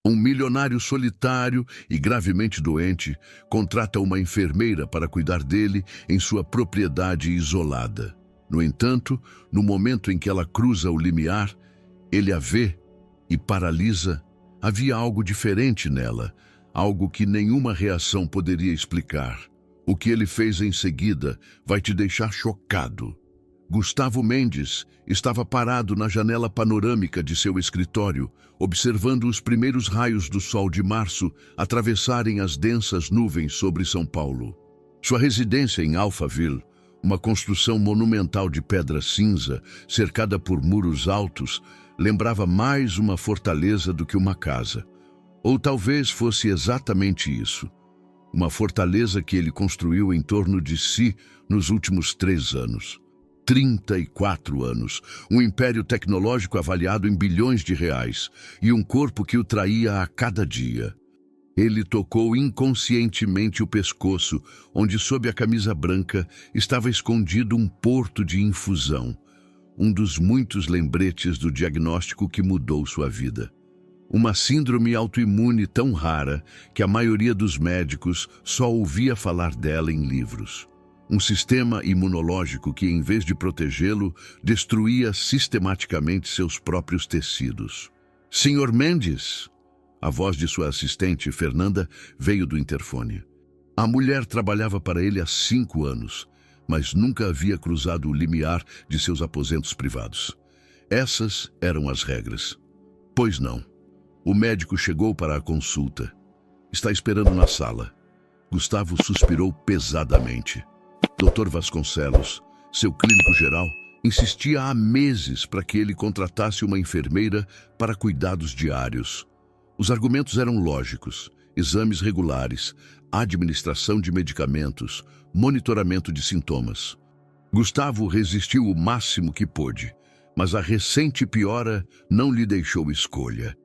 Um milionário solitário e gravemente doente contrata uma enfermeira para cuidar dele em sua propriedade isolada. No entanto, no momento em que ela cruza o limiar, ele a vê e paralisa. Havia algo diferente nela, algo que nenhuma reação poderia explicar. O que ele fez em seguida vai te deixar chocado. Gustavo Mendes estava parado na janela panorâmica de seu escritório, observando os primeiros raios do sol de março atravessarem as densas nuvens sobre São Paulo. Sua residência em Alphaville, uma construção monumental de pedra cinza, cercada por muros altos, lembrava mais uma fortaleza do que uma casa. Ou talvez fosse exatamente isso. Uma fortaleza que ele construiu em torno de si nos últimos 3 anos. 34 anos, um império tecnológico avaliado em bilhões de reais e um corpo que o traía a cada dia. Ele tocou inconscientemente o pescoço, onde sob a camisa branca estava escondido um porto de infusão, um dos muitos lembretes do diagnóstico que mudou sua vida. Uma síndrome autoimune tão rara que a maioria dos médicos só ouvia falar dela em livros. Um sistema imunológico que, em vez de protegê-lo, destruía sistematicamente seus próprios tecidos. Senhor Mendes! A voz de sua assistente, Fernanda, veio do interfone. A mulher trabalhava para ele há 5 anos, mas nunca havia cruzado o limiar de seus aposentos privados. Essas eram as regras. Pois não. O médico chegou para a consulta. Está esperando na sala. Gustavo suspirou pesadamente. Dr. Vasconcelos, seu clínico geral, insistia há meses para que ele contratasse uma enfermeira para cuidados diários. Os argumentos eram lógicos: exames regulares, administração de medicamentos, monitoramento de sintomas. Gustavo resistiu o máximo que pôde, mas a recente piora não lhe deixou escolha.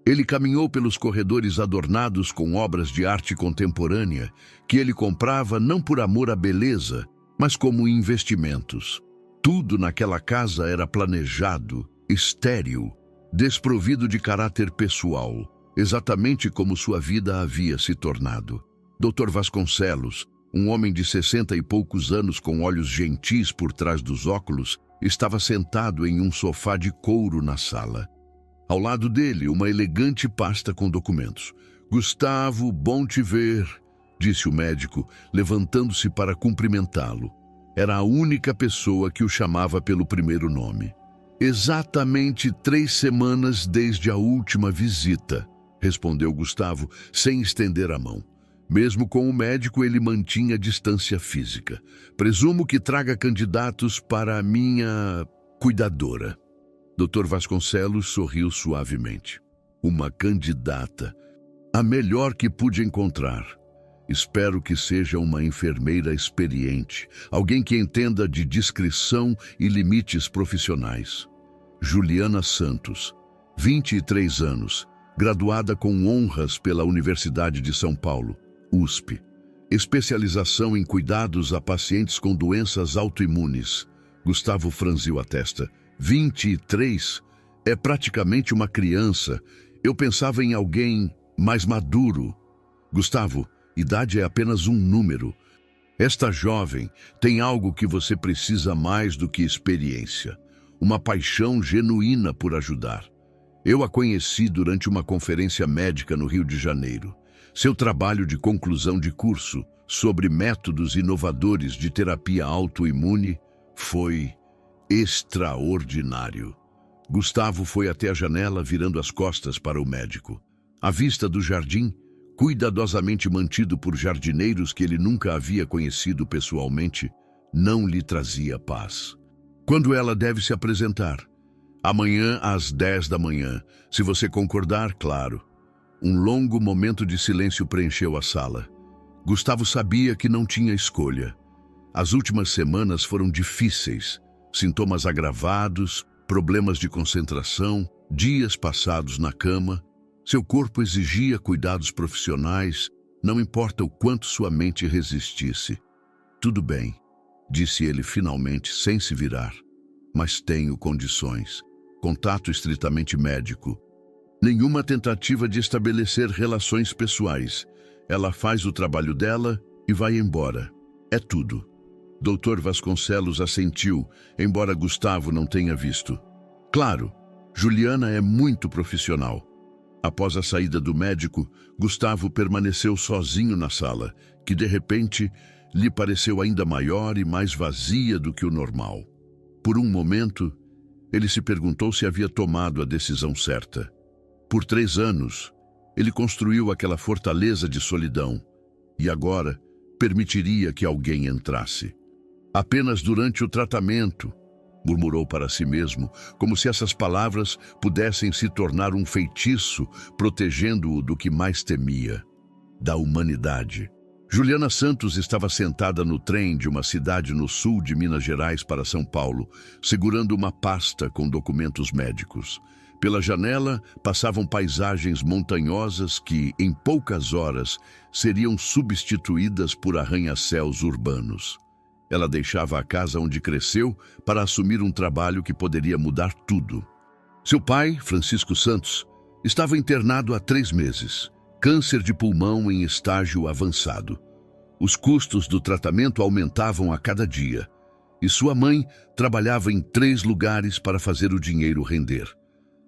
Ele caminhou pelos corredores adornados com obras de arte contemporânea que ele comprava não por amor à beleza, mas como investimentos. Tudo naquela casa era planejado, estéril, desprovido de caráter pessoal, exatamente como sua vida havia se tornado. Dr. Vasconcelos, um homem de 60 e poucos anos com olhos gentis por trás dos óculos, estava sentado em um sofá de couro na sala. Ao lado dele, uma elegante pasta com documentos. "Gustavo, bom te ver", disse o médico, levantando-se para cumprimentá-lo. Era a única pessoa que o chamava pelo primeiro nome. "Exatamente 3 semanas desde a última visita", respondeu Gustavo, sem estender a mão. Mesmo com o médico, ele mantinha distância física. "Presumo que traga candidatos para a minha cuidadora." Dr. Vasconcelos sorriu suavemente. "Uma candidata. A melhor que pude encontrar. Espero que seja uma enfermeira experiente, alguém que entenda de discrição e limites profissionais." Juliana Santos, 23 anos, graduada com honras pela Universidade de São Paulo, USP. Especialização em cuidados a pacientes com doenças autoimunes. Gustavo franziu a testa. 23? É praticamente uma criança. Eu pensava em alguém mais maduro. Gustavo, idade é apenas um número. Esta jovem tem algo que você precisa mais do que experiência. Uma paixão genuína por ajudar. Eu a conheci durante uma conferência médica no Rio de Janeiro. Seu trabalho de conclusão de curso sobre métodos inovadores de terapia autoimune foi extraordinário. Gustavo foi até a janela, virando as costas para o médico. A vista do jardim, cuidadosamente mantido por jardineiros que ele nunca havia conhecido pessoalmente, não lhe trazia paz. "Quando ela deve se apresentar?" "Amanhã às 10 da manhã, se você concordar, claro." Um longo momento de silêncio preencheu a sala. Gustavo sabia que não tinha escolha. As últimas semanas foram difíceis. Sintomas agravados, problemas de concentração, dias passados na cama. Seu corpo exigia cuidados profissionais, não importa o quanto sua mente resistisse. "Tudo bem", disse ele finalmente, sem se virar. "Mas tenho condições. Contato estritamente médico. Nenhuma tentativa de estabelecer relações pessoais. Ela faz o trabalho dela e vai embora. É tudo. Dr. Vasconcelos assentiu, embora Gustavo não tenha visto. Claro, Juliana é muito profissional. Após a saída do médico, Gustavo permaneceu sozinho na sala, que de repente lhe pareceu ainda maior e mais vazia do que o normal. Por um momento, ele se perguntou se havia tomado a decisão certa. Por 3 anos, ele construiu aquela fortaleza de solidão e agora permitiria que alguém entrasse. Apenas durante o tratamento, murmurou para si mesmo, como se essas palavras pudessem se tornar um feitiço, protegendo-o do que mais temia, da humanidade. Juliana Santos estava sentada no trem de uma cidade no sul de Minas Gerais para São Paulo, segurando uma pasta com documentos médicos. Pela janela passavam paisagens montanhosas que, em poucas horas, seriam substituídas por arranha-céus urbanos. Ela deixava a casa onde cresceu para assumir um trabalho que poderia mudar tudo. Seu pai, Francisco Santos, estava internado há 3 meses, câncer de pulmão em estágio avançado. Os custos do tratamento aumentavam a cada dia, e sua mãe trabalhava em 3 lugares para fazer o dinheiro render.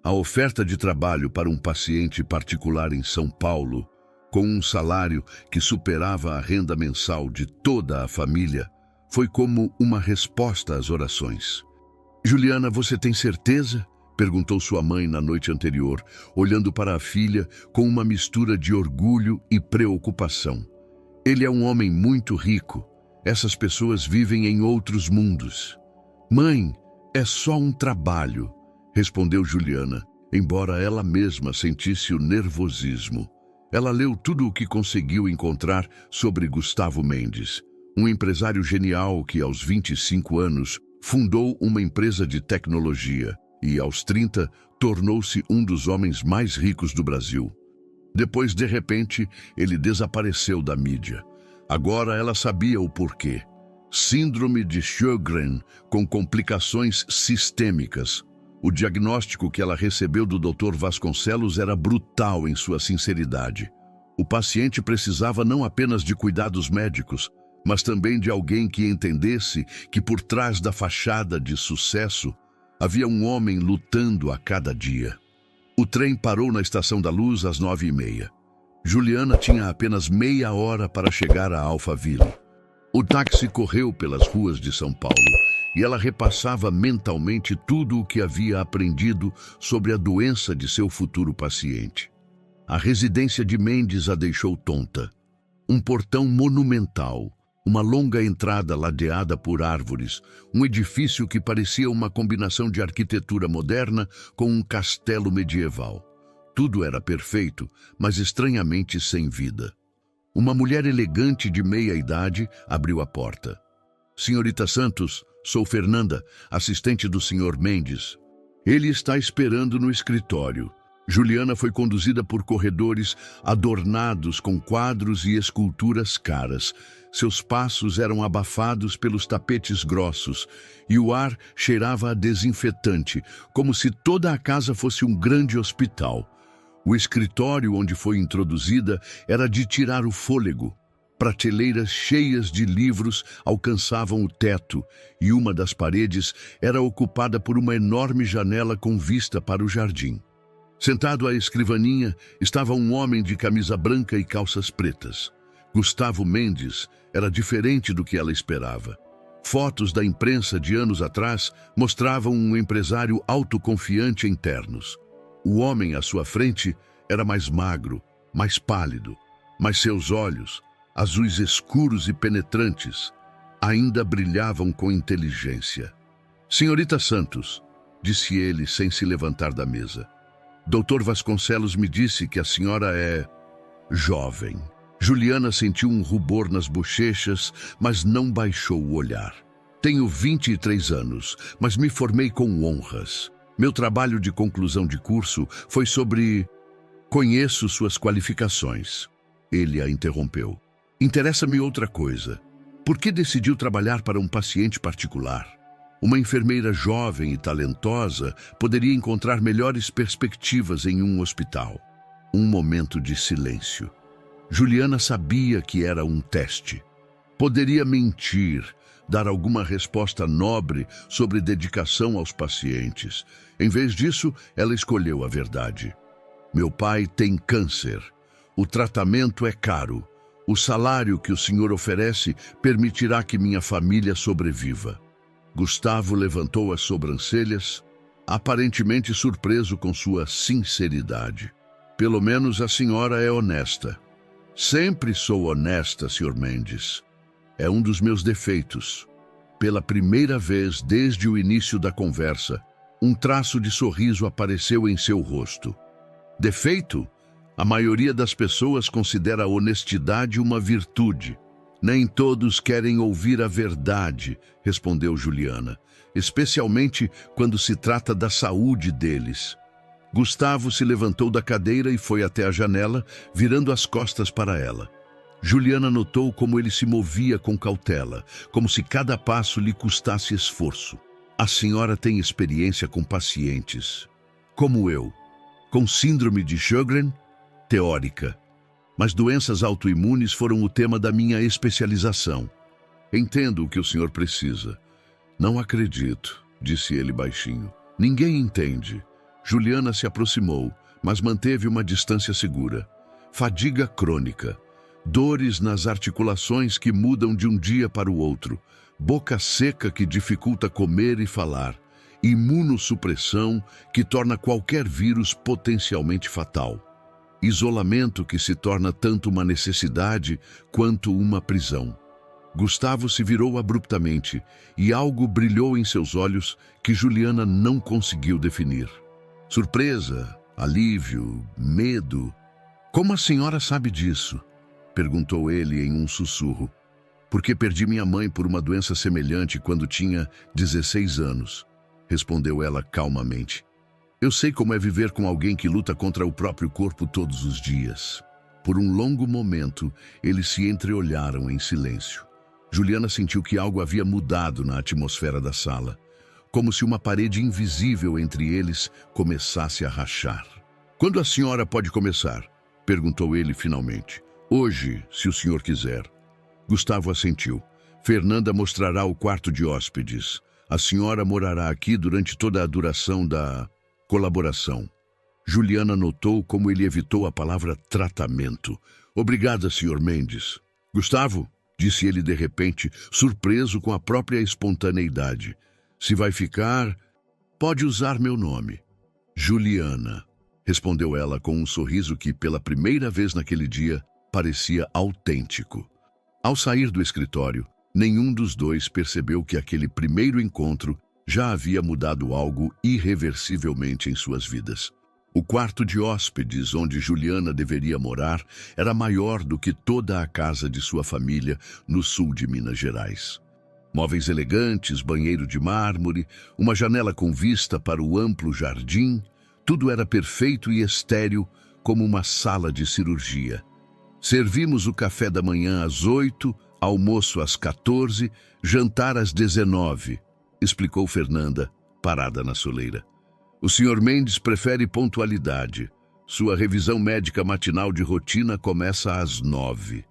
A oferta de trabalho para um paciente particular em São Paulo, com um salário que superava a renda mensal de toda a família, foi como uma resposta às orações. Juliana, você tem certeza? Perguntou sua mãe na noite anterior, olhando para a filha com uma mistura de orgulho e preocupação. Ele é um homem muito rico. Essas pessoas vivem em outros mundos. Mãe, é só um trabalho, respondeu Juliana, embora ela mesma sentisse o nervosismo. Ela leu tudo o que conseguiu encontrar sobre Gustavo Mendes, um empresário genial que, aos 25 anos, fundou uma empresa de tecnologia e, aos 30, tornou-se um dos homens mais ricos do Brasil. Depois, de repente, ele desapareceu da mídia. Agora ela sabia o porquê. Síndrome de Sjögren, com complicações sistêmicas. O diagnóstico que ela recebeu do Dr. Vasconcelos era brutal em sua sinceridade. O paciente precisava não apenas de cuidados médicos, mas também de alguém que entendesse que por trás da fachada de sucesso havia um homem lutando a cada dia. O trem parou na Estação da Luz às 9h30. Juliana tinha apenas meia hora para chegar a Alphaville. O táxi correu pelas ruas de São Paulo e ela repassava mentalmente tudo o que havia aprendido sobre a doença de seu futuro paciente. A residência de Mendes a deixou tonta. Um portão monumental, uma longa entrada ladeada por árvores, um edifício que parecia uma combinação de arquitetura moderna com um castelo medieval. Tudo era perfeito, mas estranhamente sem vida. Uma mulher elegante de meia-idade abriu a porta. Senhorita Santos, sou Fernanda, assistente do Sr. Mendes. Ele está esperando no escritório. Juliana foi conduzida por corredores adornados com quadros e esculturas caras. Seus passos eram abafados pelos tapetes grossos e o ar cheirava a desinfetante, como se toda a casa fosse um grande hospital. O escritório onde foi introduzida era de tirar o fôlego. Prateleiras cheias de livros alcançavam o teto e uma das paredes era ocupada por uma enorme janela com vista para o jardim. Sentado à escrivaninha estava um homem de camisa branca e calças pretas. Gustavo Mendes era diferente do que ela esperava. Fotos da imprensa de anos atrás mostravam um empresário autoconfiante em ternos. O homem à sua frente era mais magro, mais pálido, mas seus olhos, azuis escuros e penetrantes, ainda brilhavam com inteligência. Senhorita Santos, disse ele sem se levantar da mesa. Dr. Vasconcelos me disse que a senhora é jovem. Juliana sentiu um rubor nas bochechas, mas não baixou o olhar. Tenho 23 anos, mas me formei com honras. Meu trabalho de conclusão de curso foi sobre... Conheço suas qualificações. Ele a interrompeu. Interessa-me outra coisa. Por que decidiu trabalhar para um paciente particular? Uma enfermeira jovem e talentosa poderia encontrar melhores perspectivas em um hospital. Um momento de silêncio. Juliana sabia que era um teste. Poderia mentir, dar alguma resposta nobre sobre dedicação aos pacientes. Em vez disso, ela escolheu a verdade. Meu pai tem câncer. O tratamento é caro. O salário que o senhor oferece permitirá que minha família sobreviva. Gustavo levantou as sobrancelhas, aparentemente surpreso com sua sinceridade. Pelo menos a senhora é honesta. Sempre sou honesta, Sr. Mendes. É um dos meus defeitos. Pela primeira vez desde o início da conversa, um traço de sorriso apareceu em seu rosto. Defeito? A maioria das pessoas considera a honestidade uma virtude. Nem todos querem ouvir a verdade, respondeu Juliana, especialmente quando se trata da saúde deles. Gustavo se levantou da cadeira e foi até a janela, virando as costas para ela. Juliana notou como ele se movia com cautela, como se cada passo lhe custasse esforço. A senhora tem experiência com pacientes, como eu, com síndrome de Sjögren? Teórica. Mas doenças autoimunes foram o tema da minha especialização. Entendo o que o senhor precisa. Não acredito, disse ele baixinho. Ninguém entende. Juliana se aproximou, mas manteve uma distância segura. Fadiga crônica. Dores nas articulações que mudam de um dia para o outro. Boca seca que dificulta comer e falar. Imunossupressão que torna qualquer vírus potencialmente fatal. Isolamento que se torna tanto uma necessidade quanto uma prisão. Gustavo se virou abruptamente e algo brilhou em seus olhos que Juliana não conseguiu definir. Surpresa, alívio, medo. Como a senhora sabe disso? Perguntou ele em um sussurro. Porque perdi minha mãe por uma doença semelhante quando tinha 16 anos, respondeu ela calmamente. Eu sei como é viver com alguém que luta contra o próprio corpo todos os dias. Por um longo momento, eles se entreolharam em silêncio. Juliana sentiu que algo havia mudado na atmosfera da sala, como se uma parede invisível entre eles começasse a rachar. Quando a senhora pode começar? Perguntou ele finalmente. Hoje, se o senhor quiser. Gustavo assentiu. Fernanda mostrará o quarto de hóspedes. A senhora morará aqui durante toda a duração da colaboração. Juliana notou como ele evitou a palavra tratamento. Obrigada, Sr. Mendes. Gustavo, disse ele de repente, surpreso com a própria espontaneidade. Se vai ficar, pode usar meu nome. Juliana, respondeu ela com um sorriso que, pela primeira vez naquele dia, parecia autêntico. Ao sair do escritório, nenhum dos dois percebeu que aquele primeiro encontro já havia mudado algo irreversivelmente em suas vidas. O quarto de hóspedes onde Juliana deveria morar era maior do que toda a casa de sua família no sul de Minas Gerais. Móveis elegantes, banheiro de mármore, uma janela com vista para o amplo jardim, tudo era perfeito e estéril como uma sala de cirurgia. Servimos o café da manhã às 8, almoço às 14, jantar às 19, explicou Fernanda, parada na soleira. O Sr. Mendes prefere pontualidade. Sua revisão médica matinal de rotina começa às 9.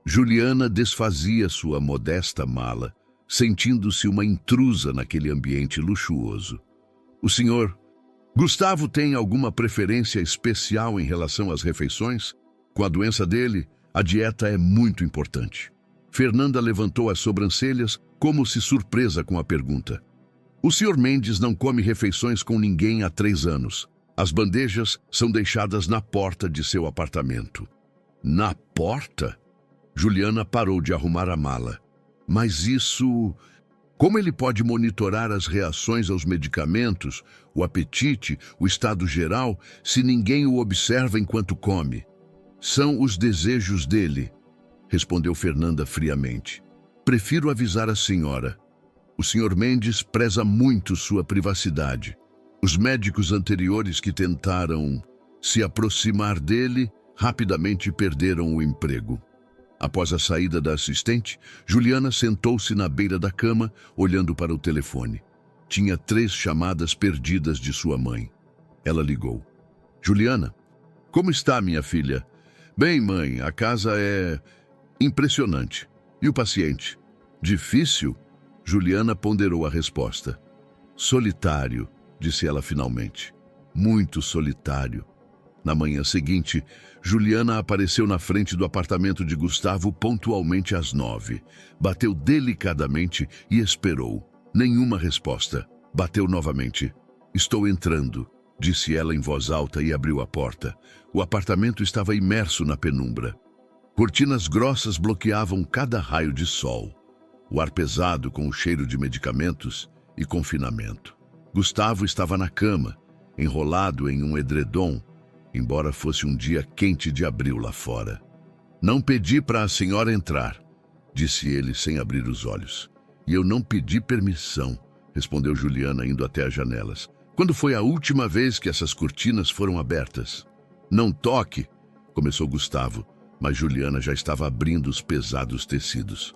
Juliana desfazia sua modesta mala, sentindo-se uma intrusa naquele ambiente luxuoso. O senhor Gustavo tem alguma preferência especial em relação às refeições? Com a doença dele, a dieta é muito importante. Fernanda levantou as sobrancelhas, como se surpresa com a pergunta. O Sr. Mendes não come refeições com ninguém há 3 anos. As bandejas são deixadas na porta de seu apartamento. Na porta? Juliana parou de arrumar a mala. Mas isso... Como ele pode monitorar as reações aos medicamentos, o apetite, o estado geral, se ninguém o observa enquanto come? São os desejos dele, respondeu Fernanda friamente. Prefiro avisar a senhora. O Sr. Mendes preza muito sua privacidade. Os médicos anteriores que tentaram se aproximar dele rapidamente perderam o emprego. Após a saída da assistente, Juliana sentou-se na beira da cama, olhando para o telefone. tinha 3 chamadas perdidas de sua mãe. Ela ligou. Juliana, como está, minha filha? Bem, mãe, a casa é impressionante. E o paciente? Difícil? Juliana ponderou a resposta. Solitário, disse ela finalmente. Muito solitário. Na manhã seguinte, Juliana apareceu na frente do apartamento de Gustavo pontualmente às 9. Bateu delicadamente e esperou. Nenhuma resposta. Bateu novamente. Estou entrando, disse ela em voz alta e abriu a porta. O apartamento estava imerso na penumbra. Cortinas grossas bloqueavam cada raio de sol. O ar pesado com o cheiro de medicamentos e confinamento. Gustavo estava na cama, enrolado em um edredom, embora fosse um dia quente de abril lá fora. Não pedi para a senhora entrar, disse ele sem abrir os olhos. E eu não pedi permissão, respondeu Juliana indo até as janelas. Quando foi a última vez que essas cortinas foram abertas? Não toque, começou Gustavo, mas Juliana já estava abrindo os pesados tecidos.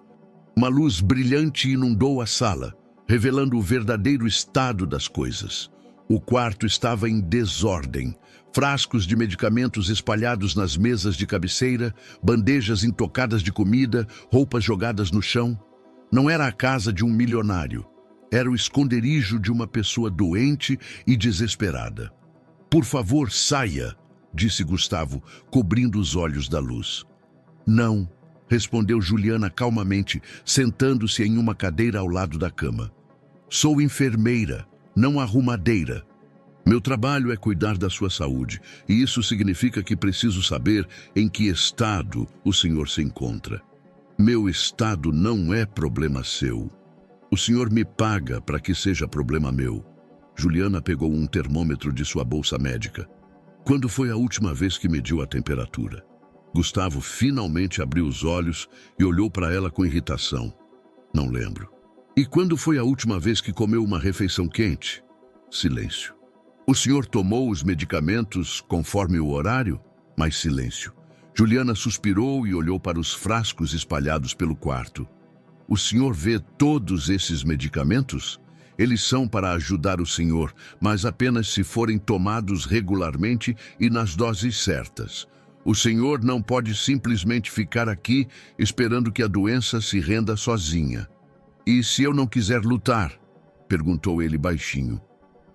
Uma luz brilhante inundou a sala, revelando o verdadeiro estado das coisas. O quarto estava em desordem. Frascos de medicamentos espalhados nas mesas de cabeceira, bandejas intocadas de comida, roupas jogadas no chão. Não era a casa de um milionário. Era o esconderijo de uma pessoa doente e desesperada. Por favor, saia, disse Gustavo, cobrindo os olhos da luz. Não, respondeu Juliana calmamente, sentando-se em uma cadeira ao lado da cama. Sou enfermeira, não arrumadeira. Meu trabalho é cuidar da sua saúde, e isso significa que preciso saber em que estado o senhor se encontra. Meu estado não é problema seu. O senhor me paga para que seja problema meu. Juliana pegou um termômetro de sua bolsa médica. Quando foi a última vez que mediu a temperatura? Gustavo finalmente abriu os olhos e olhou para ela com irritação. Não lembro. E quando foi a última vez que comeu uma refeição quente? Silêncio. O senhor tomou os medicamentos conforme o horário? Mais silêncio. Juliana suspirou e olhou para os frascos espalhados pelo quarto. O senhor vê todos esses medicamentos? Eles são para ajudar o senhor, mas apenas se forem tomados regularmente e nas doses certas. O senhor não pode simplesmente ficar aqui esperando que a doença se renda sozinha. E se eu não quiser lutar? Perguntou ele baixinho.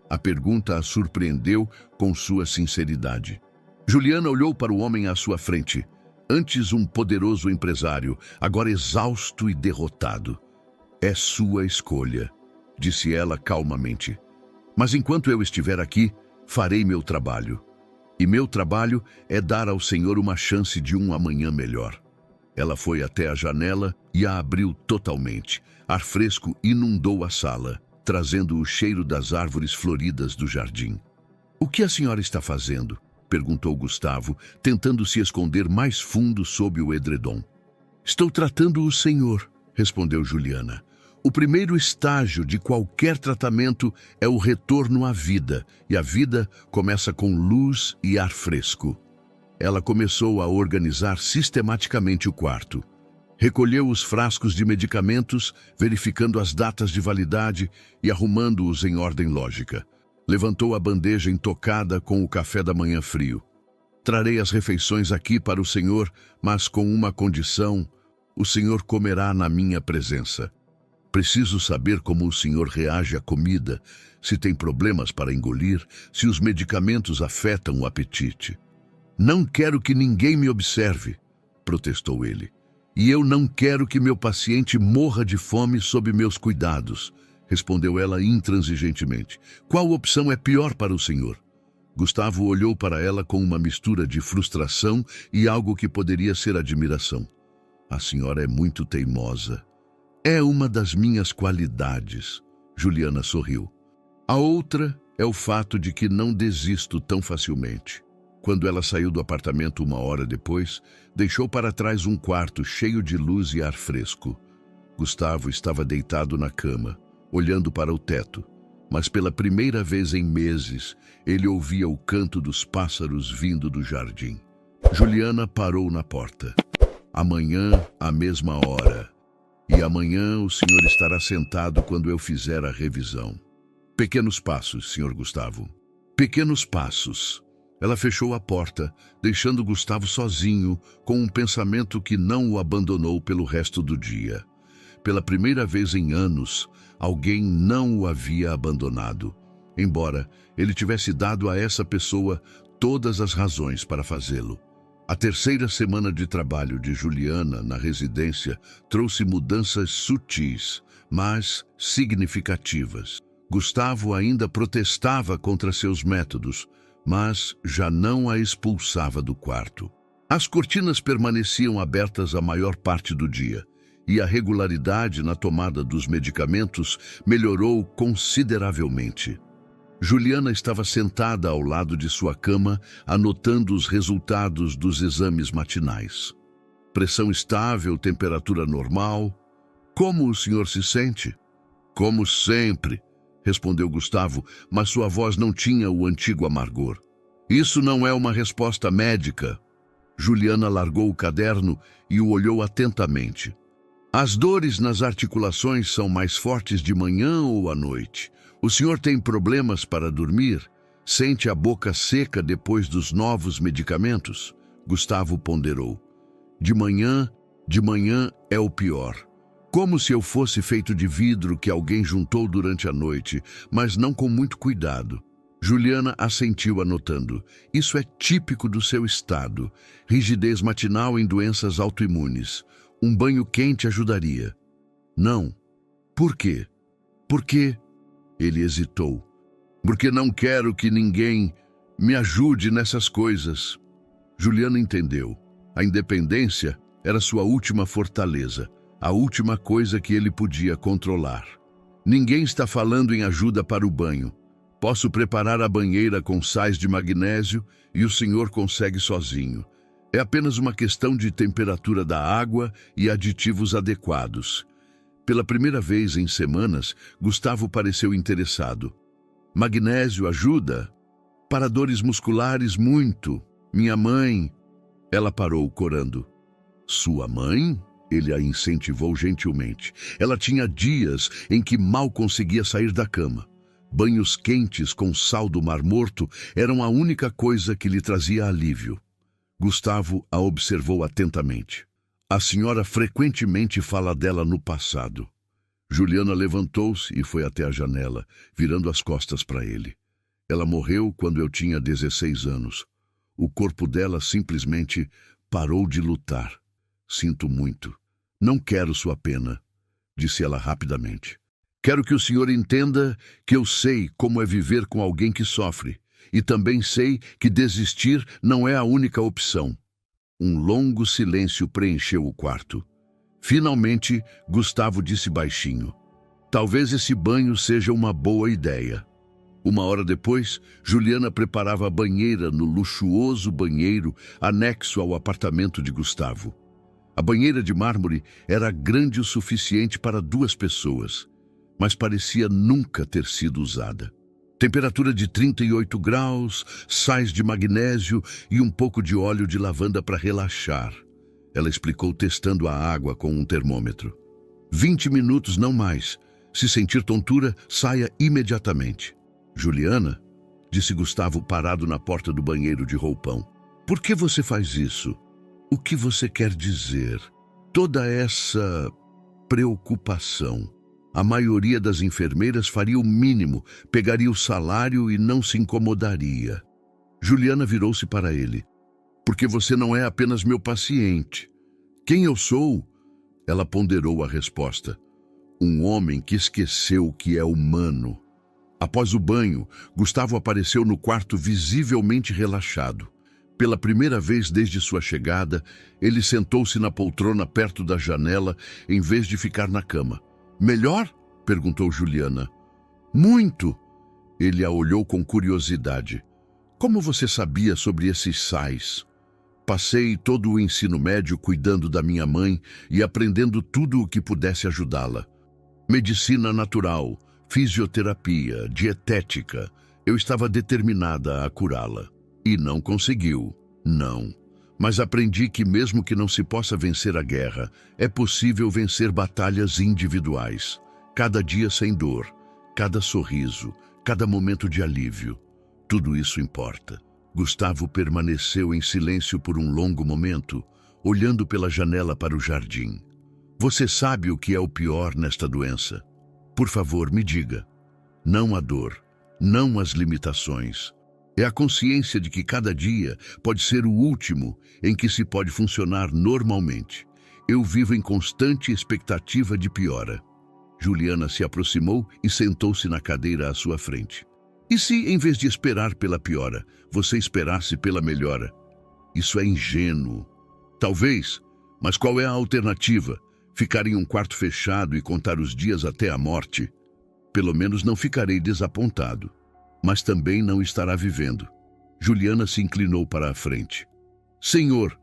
A pergunta a surpreendeu com sua sinceridade. Juliana olhou para o homem à sua frente. Antes um poderoso empresário, agora exausto e derrotado. É sua escolha, disse ela calmamente. Mas enquanto eu estiver aqui, farei meu trabalho. E meu trabalho é dar ao Senhor uma chance de um amanhã melhor. Ela foi até a janela e a abriu totalmente. Ar fresco inundou a sala, trazendo o cheiro das árvores floridas do jardim. O que a senhora está fazendo? Perguntou Gustavo, tentando se esconder mais fundo sob o edredom. Estou tratando o senhor, respondeu Juliana. O primeiro estágio de qualquer tratamento é o retorno à vida, e a vida começa com luz e ar fresco. Ela começou a organizar sistematicamente o quarto. Recolheu os frascos de medicamentos, verificando as datas de validade e arrumando-os em ordem lógica. Levantou a bandeja intocada com o café da manhã frio. Trarei as refeições aqui para o senhor, mas com uma condição: o senhor comerá na minha presença. Preciso saber como o senhor reage à comida, se tem problemas para engolir, se os medicamentos afetam o apetite. Não quero que ninguém me observe, protestou ele. E eu não quero que meu paciente morra de fome sob meus cuidados, respondeu ela intransigentemente. Qual opção é pior para o senhor? Gustavo olhou para ela com uma mistura de frustração e algo que poderia ser admiração. A senhora é muito teimosa. É uma das minhas qualidades, Juliana sorriu. A outra é o fato de que não desisto tão facilmente. Quando ela saiu do apartamento 1 hora depois, deixou para trás um quarto cheio de luz e ar fresco. Gustavo estava deitado na cama, olhando para o teto, mas pela primeira vez em meses, ele ouvia o canto dos pássaros vindo do jardim. Juliana parou na porta. Amanhã, à mesma hora. E amanhã o senhor estará sentado quando eu fizer a revisão. Pequenos passos, Sr. Gustavo. Pequenos passos. Ela fechou a porta, deixando Gustavo sozinho, com um pensamento que não o abandonou pelo resto do dia. Pela primeira vez em anos, alguém não o havia abandonado, embora ele tivesse dado a essa pessoa todas as razões para fazê-lo. A terceira semana de trabalho de Juliana na residência trouxe mudanças sutis, mas significativas. Gustavo ainda protestava contra seus métodos, mas já não a expulsava do quarto. As cortinas permaneciam abertas a maior parte do dia, e a regularidade na tomada dos medicamentos melhorou consideravelmente. Juliana estava sentada ao lado de sua cama, anotando os resultados dos exames matinais. Pressão estável, temperatura normal. Como o senhor se sente? Como sempre, respondeu Gustavo, mas sua voz não tinha o antigo amargor. Isso não é uma resposta médica. Juliana largou o caderno e o olhou atentamente. As dores nas articulações são mais fortes de manhã ou à noite? O senhor tem problemas para dormir? Sente a boca seca depois dos novos medicamentos? Gustavo ponderou. De manhã é o pior. Como se eu fosse feito de vidro que alguém juntou durante a noite, mas não com muito cuidado. Juliana assentiu anotando. Isso é típico do seu estado. Rigidez matinal em doenças autoimunes. Um banho quente ajudaria. Não. Por quê? Porque... Ele hesitou. Porque não quero que ninguém me ajude nessas coisas. Juliana entendeu. A independência era sua última fortaleza. A última coisa que ele podia controlar. Ninguém está falando em ajuda para o banho. Posso preparar a banheira com sais de magnésio e o senhor consegue sozinho. É apenas uma questão de temperatura da água e aditivos adequados. Pela primeira vez em semanas, Gustavo pareceu interessado. Magnésio ajuda? Para dores musculares, muito. Minha mãe... Ela parou, corando. Sua mãe? Ele a incentivou gentilmente. Ela tinha dias em que mal conseguia sair da cama. Banhos quentes com sal do Mar Morto eram a única coisa que lhe trazia alívio. Gustavo a observou atentamente. A senhora frequentemente fala dela no passado. Juliana levantou-se e foi até a janela, virando as costas para ele. Ela morreu quando eu tinha 16 anos. O corpo dela simplesmente parou de lutar. Sinto muito. Não quero sua pena, disse ela rapidamente. Quero que o senhor entenda que eu sei como é viver com alguém que sofre, e também sei que desistir não é a única opção. Um longo silêncio preencheu o quarto. Finalmente, Gustavo disse baixinho. Talvez esse banho seja uma boa ideia. Uma hora depois, Juliana preparava a banheira no luxuoso banheiro anexo ao apartamento de Gustavo. A banheira de mármore era grande o suficiente para 2 pessoas, mas parecia nunca ter sido usada. Temperatura de 38 graus, sais de magnésio e um pouco de óleo de lavanda para relaxar. Ela explicou testando a água com um termômetro. 20 minutos, não mais. Se sentir tontura, saia imediatamente. Juliana, disse Gustavo parado na porta do banheiro de roupão. Por que você faz isso? O que você quer dizer? Toda essa preocupação. A maioria das enfermeiras faria o mínimo, pegaria o salário e não se incomodaria. Juliana virou-se para ele. Porque você não é apenas meu paciente. Quem eu sou? Ela ponderou a resposta. Um homem que esqueceu o que é humano. Após o banho, Gustavo apareceu no quarto visivelmente relaxado. Pela primeira vez desde sua chegada, ele sentou-se na poltrona perto da janela, em vez de ficar na cama. Melhor? Perguntou Juliana. Muito! Ele a olhou com curiosidade. Como você sabia sobre esses sais? Passei todo o ensino médio cuidando da minha mãe e aprendendo tudo o que pudesse ajudá-la. Medicina natural, fisioterapia, dietética. Eu estava determinada a curá-la. E não conseguiu, não. Mas aprendi que mesmo que não se possa vencer a guerra, é possível vencer batalhas individuais. Cada dia sem dor, cada sorriso, cada momento de alívio. Tudo isso importa. Gustavo permaneceu em silêncio por um longo momento, olhando pela janela para o jardim. Você sabe o que é o pior nesta doença? Por favor, me diga. Não a dor, não as limitações. É a consciência de que cada dia pode ser o último em que se pode funcionar normalmente. Eu vivo em constante expectativa de piora. Juliana se aproximou e sentou-se na cadeira à sua frente. E se, em vez de esperar pela piora, você esperasse pela melhora? Isso é ingênuo. Talvez, mas qual é a alternativa? Ficar em um quarto fechado e contar os dias até a morte? Pelo menos não ficarei desapontado, mas também não estará vivendo. Juliana se inclinou para a frente. Senhor,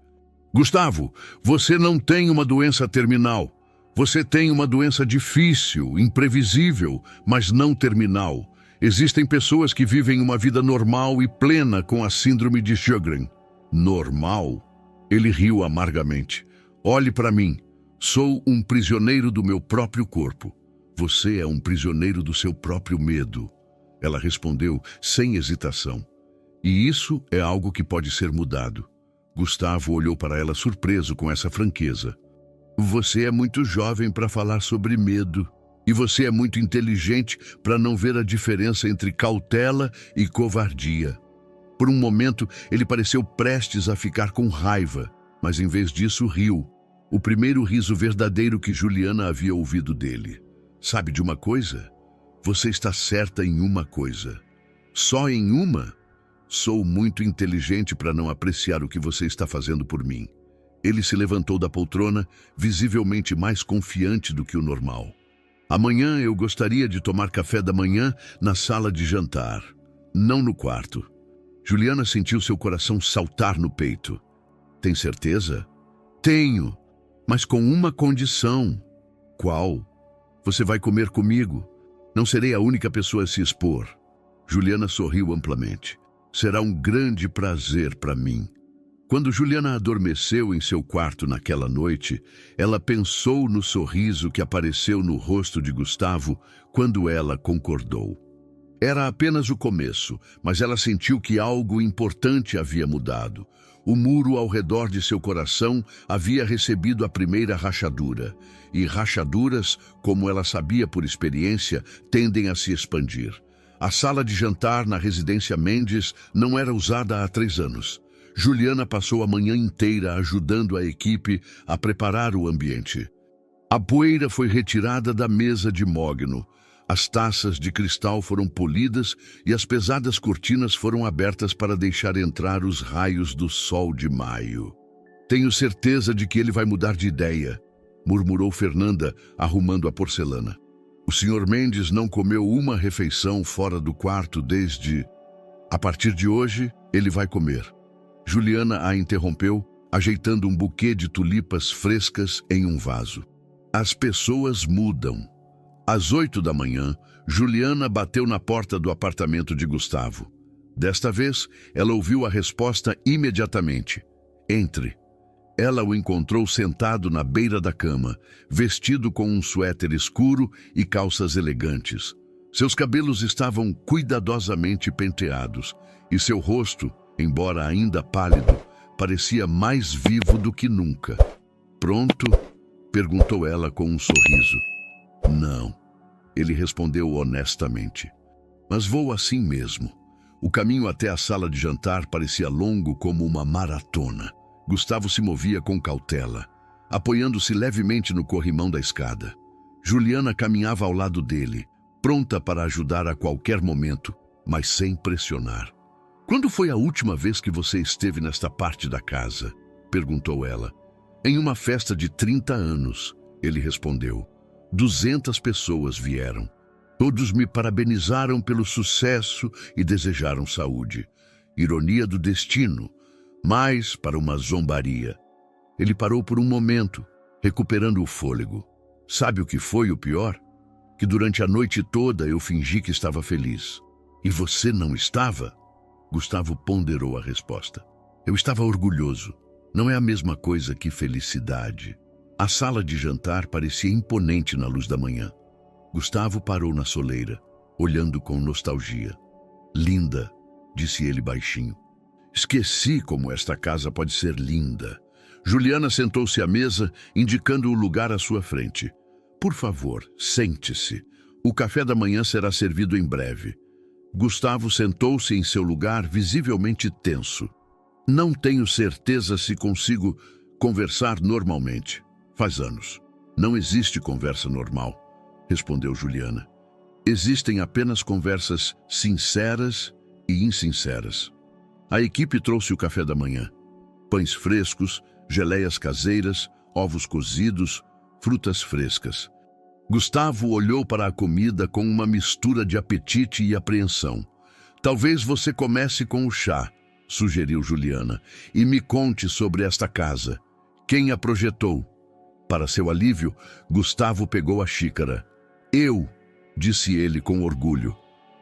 Gustavo, você não tem uma doença terminal. Você tem uma doença difícil, imprevisível, mas não terminal. Existem pessoas que vivem uma vida normal e plena com a síndrome de Sjögren. Normal? Ele riu amargamente. Olhe para mim. Sou um prisioneiro do meu próprio corpo. Você é um prisioneiro do seu próprio medo. Ela respondeu sem hesitação. E isso é algo que pode ser mudado. Gustavo olhou para ela surpreso com essa franqueza. Você é muito jovem para falar sobre medo. E você é muito inteligente para não ver a diferença entre cautela e covardia. Por um momento, ele pareceu prestes a ficar com raiva, mas em vez disso riu. O primeiro riso verdadeiro que Juliana havia ouvido dele. Sabe de uma coisa? Você está certa em uma coisa. Só em uma? Sou muito inteligente para não apreciar o que você está fazendo por mim. Ele se levantou da poltrona, visivelmente mais confiante do que o normal. Amanhã eu gostaria de tomar café da manhã na sala de jantar, não no quarto. Juliana sentiu seu coração saltar no peito. Tem certeza? Tenho, mas com uma condição. Qual? Você vai comer comigo. Não serei a única pessoa a se expor. Juliana sorriu amplamente. Será um grande prazer para mim. Quando Juliana adormeceu em seu quarto naquela noite, ela pensou no sorriso que apareceu no rosto de Gustavo quando ela concordou. Era apenas o começo, mas ela sentiu que algo importante havia mudado. O muro ao redor de seu coração havia recebido a primeira rachadura, e rachaduras, como ela sabia por experiência, tendem a se expandir. A sala de jantar na residência Mendes não era usada há 3 anos. Juliana passou a manhã inteira ajudando a equipe a preparar o ambiente. A poeira foi retirada da mesa de mogno. As taças de cristal foram polidas e as pesadas cortinas foram abertas para deixar entrar os raios do sol de maio. Tenho certeza de que ele vai mudar de ideia, murmurou Fernanda, arrumando a porcelana. O Sr. Mendes não comeu uma refeição fora do quarto desde... A partir de hoje, ele vai comer. Juliana a interrompeu, ajeitando um buquê de tulipas frescas em um vaso. As pessoas mudam. Às 8 da manhã, Juliana bateu na porta do apartamento de Gustavo. Desta vez, ela ouviu a resposta imediatamente. Entre. Ela o encontrou sentado na beira da cama, vestido com um suéter escuro e calças elegantes. Seus cabelos estavam cuidadosamente penteados e seu rosto, embora ainda pálido, parecia mais vivo do que nunca. Pronto? Perguntou ela com um sorriso. Não, ele respondeu honestamente. Mas vou assim mesmo. O caminho até a sala de jantar parecia longo como uma maratona. Gustavo se movia com cautela, apoiando-se levemente no corrimão da escada. Juliana caminhava ao lado dele, pronta para ajudar a qualquer momento, mas sem pressionar. Quando foi a última vez que você esteve nesta parte da casa? Perguntou ela. Em uma festa de 30 anos, ele respondeu. 200 pessoas vieram. Todos me parabenizaram pelo sucesso e desejaram saúde. Ironia do destino, mas para uma zombaria. Ele parou por um momento, recuperando o fôlego. Sabe o que foi o pior? Que durante a noite toda eu fingi que estava feliz. E você não estava? Gustavo ponderou a resposta. Eu estava orgulhoso. Não é a mesma coisa que felicidade. A sala de jantar parecia imponente na luz da manhã. Gustavo parou na soleira. olhando com nostalgia. Linda, disse ele baixinho. Esqueci como esta casa pode ser linda. Juliana sentou-se à mesa, indicando o lugar à sua frente. Por favor, sente-se. O café da manhã será servido em breve. Gustavo sentou-se em seu lugar, visivelmente tenso. Não tenho certeza se consigo conversar normalmente. Faz anos. Não existe conversa normal, respondeu Juliana. Existem apenas conversas sinceras e insinceras. A equipe trouxe o café da manhã. Pães frescos, geleias caseiras, ovos cozidos, frutas frescas. Gustavo olhou para a comida com uma mistura de apetite e apreensão. Talvez você comece com o chá, sugeriu Juliana, e me conte sobre esta casa. Quem a projetou? Para seu alívio, Gustavo pegou a xícara. Eu, disse ele com orgulho.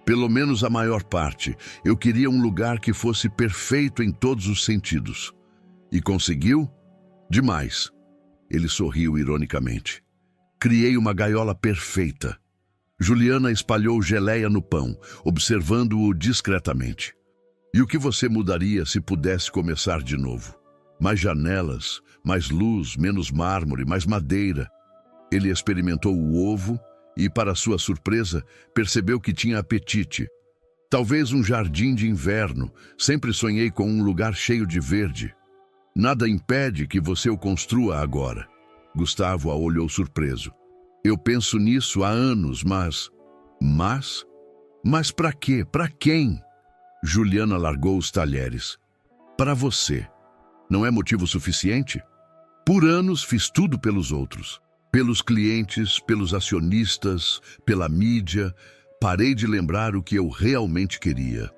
Pelo menos a maior parte. Eu queria um lugar que fosse perfeito em todos os sentidos. E conseguiu? Demais. Ele sorriu ironicamente. Criei uma gaiola perfeita. Juliana espalhou geleia no pão, observando-o discretamente. E o que você mudaria se pudesse começar de novo? Mais janelas, mais luz, menos mármore, mais madeira. Ele experimentou o ovo e, para sua surpresa, percebeu que tinha apetite. Talvez um jardim de inverno. Sempre sonhei com um lugar cheio de verde. Nada impede que você o construa agora. Gustavo a olhou surpreso. Eu penso nisso há anos, mas... Mas para quê? Para quem? Juliana largou os talheres. Para você. Não é motivo suficiente? Por anos fiz tudo pelos outros. Pelos clientes, pelos acionistas, pela mídia. Parei de lembrar o que eu realmente queria.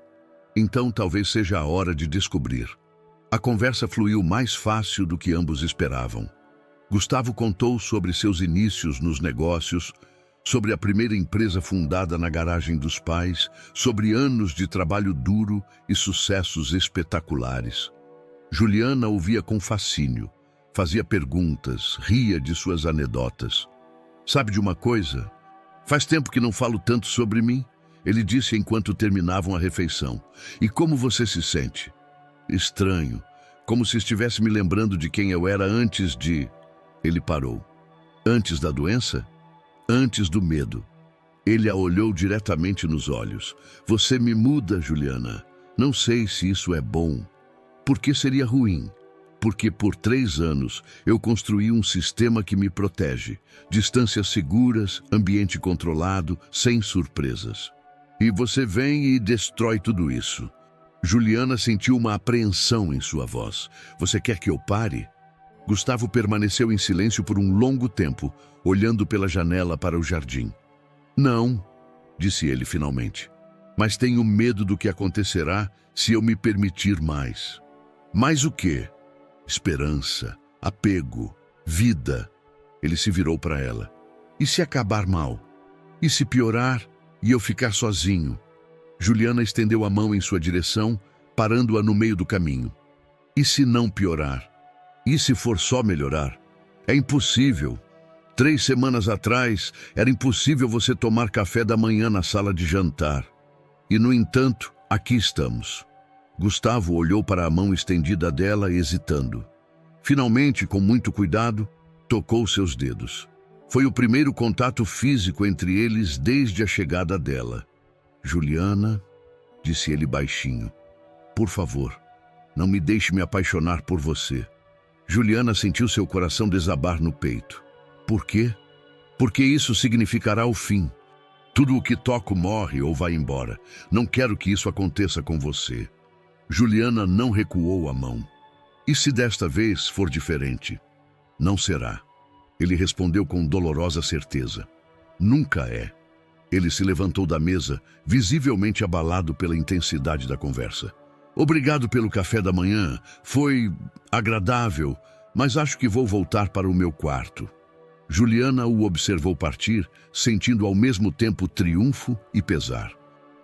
Então talvez seja a hora de descobrir. A conversa fluiu mais fácil do que ambos esperavam. Gustavo contou sobre seus inícios nos negócios, sobre a primeira empresa fundada na garagem dos pais, sobre anos de trabalho duro e sucessos espetaculares. Juliana ouvia com fascínio, fazia perguntas, ria de suas anedotas. Sabe de uma coisa? Faz tempo que não falo tanto sobre mim, ele disse enquanto terminavam a refeição. E como você se sente? Estranho, como se estivesse me lembrando de quem eu era antes de... Ele parou. Antes da doença? Antes do medo. Ele a olhou diretamente nos olhos. Você me muda, Juliana. Não sei se isso é bom. Por que seria ruim? Porque por 3 anos eu construí um sistema que me protege. Distâncias seguras, ambiente controlado, sem surpresas. E você vem e destrói tudo isso. Juliana sentiu uma apreensão em sua voz. Você quer que eu pare? Gustavo permaneceu em silêncio por um longo tempo, olhando pela janela para o jardim. Não, disse ele finalmente, mas tenho medo do que acontecerá se eu me permitir mais. Mais o quê? Esperança, apego, vida. Ele se virou para ela. E se acabar mal? E se piorar e eu ficar sozinho? Juliana estendeu a mão em sua direção, parando-a no meio do caminho. E se não piorar? E se for só melhorar? É impossível. 3 semanas atrás, era impossível você tomar café da manhã na sala de jantar. E, no entanto, aqui estamos. Gustavo olhou para a mão estendida dela, hesitando. Finalmente, com muito cuidado, tocou seus dedos. Foi o primeiro contato físico entre eles desde a chegada dela. Juliana, disse ele baixinho, por favor, não me deixe me apaixonar por você. Juliana sentiu seu coração desabar no peito. Por quê? Porque isso significará o fim. Tudo o que toco morre ou vai embora. Não quero que isso aconteça com você. Juliana não recuou a mão. E se desta vez for diferente? Não será. Ele respondeu com dolorosa certeza. Nunca é. Ele se levantou da mesa, visivelmente abalado pela intensidade da conversa. Obrigado pelo café da manhã. Foi agradável, mas acho que vou voltar para o meu quarto. Juliana o observou partir, sentindo ao mesmo tempo triunfo e pesar.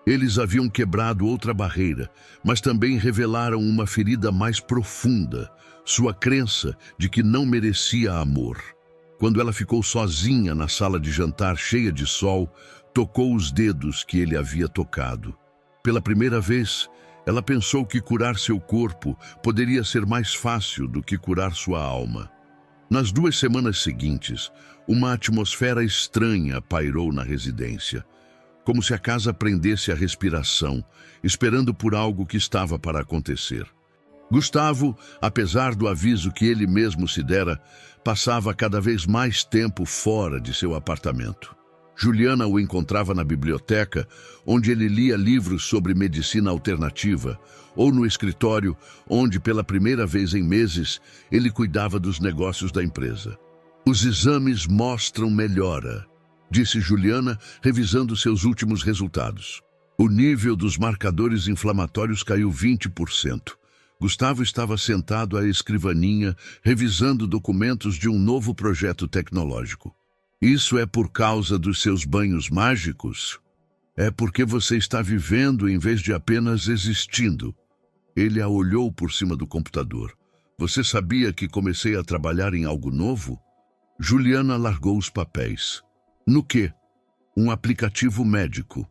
Eles haviam quebrado outra barreira, mas também revelaram uma ferida mais profunda, sua crença de que não merecia amor. Quando ela ficou sozinha na sala de jantar cheia de sol, tocou os dedos que ele havia tocado. Pela primeira vez, ela pensou que curar seu corpo poderia ser mais fácil do que curar sua alma. Nas 2 semanas seguintes, uma atmosfera estranha pairou na residência, como se a casa prendesse a respiração, esperando por algo que estava para acontecer. Gustavo, apesar do aviso que ele mesmo se dera, passava cada vez mais tempo fora de seu apartamento. Juliana o encontrava na biblioteca, onde ele lia livros sobre medicina alternativa, ou no escritório, onde, pela primeira vez em meses, ele cuidava dos negócios da empresa. Os exames mostram melhora, disse Juliana, revisando seus últimos resultados. O nível dos marcadores inflamatórios caiu 20%. Gustavo estava sentado à escrivaninha, revisando documentos de um novo projeto tecnológico. Isso é por causa dos seus banhos mágicos? É porque você está vivendo em vez de apenas existindo. Ele a olhou por cima do computador. Você sabia que comecei a trabalhar em algo novo? Juliana largou os papéis. No quê? Um aplicativo médico.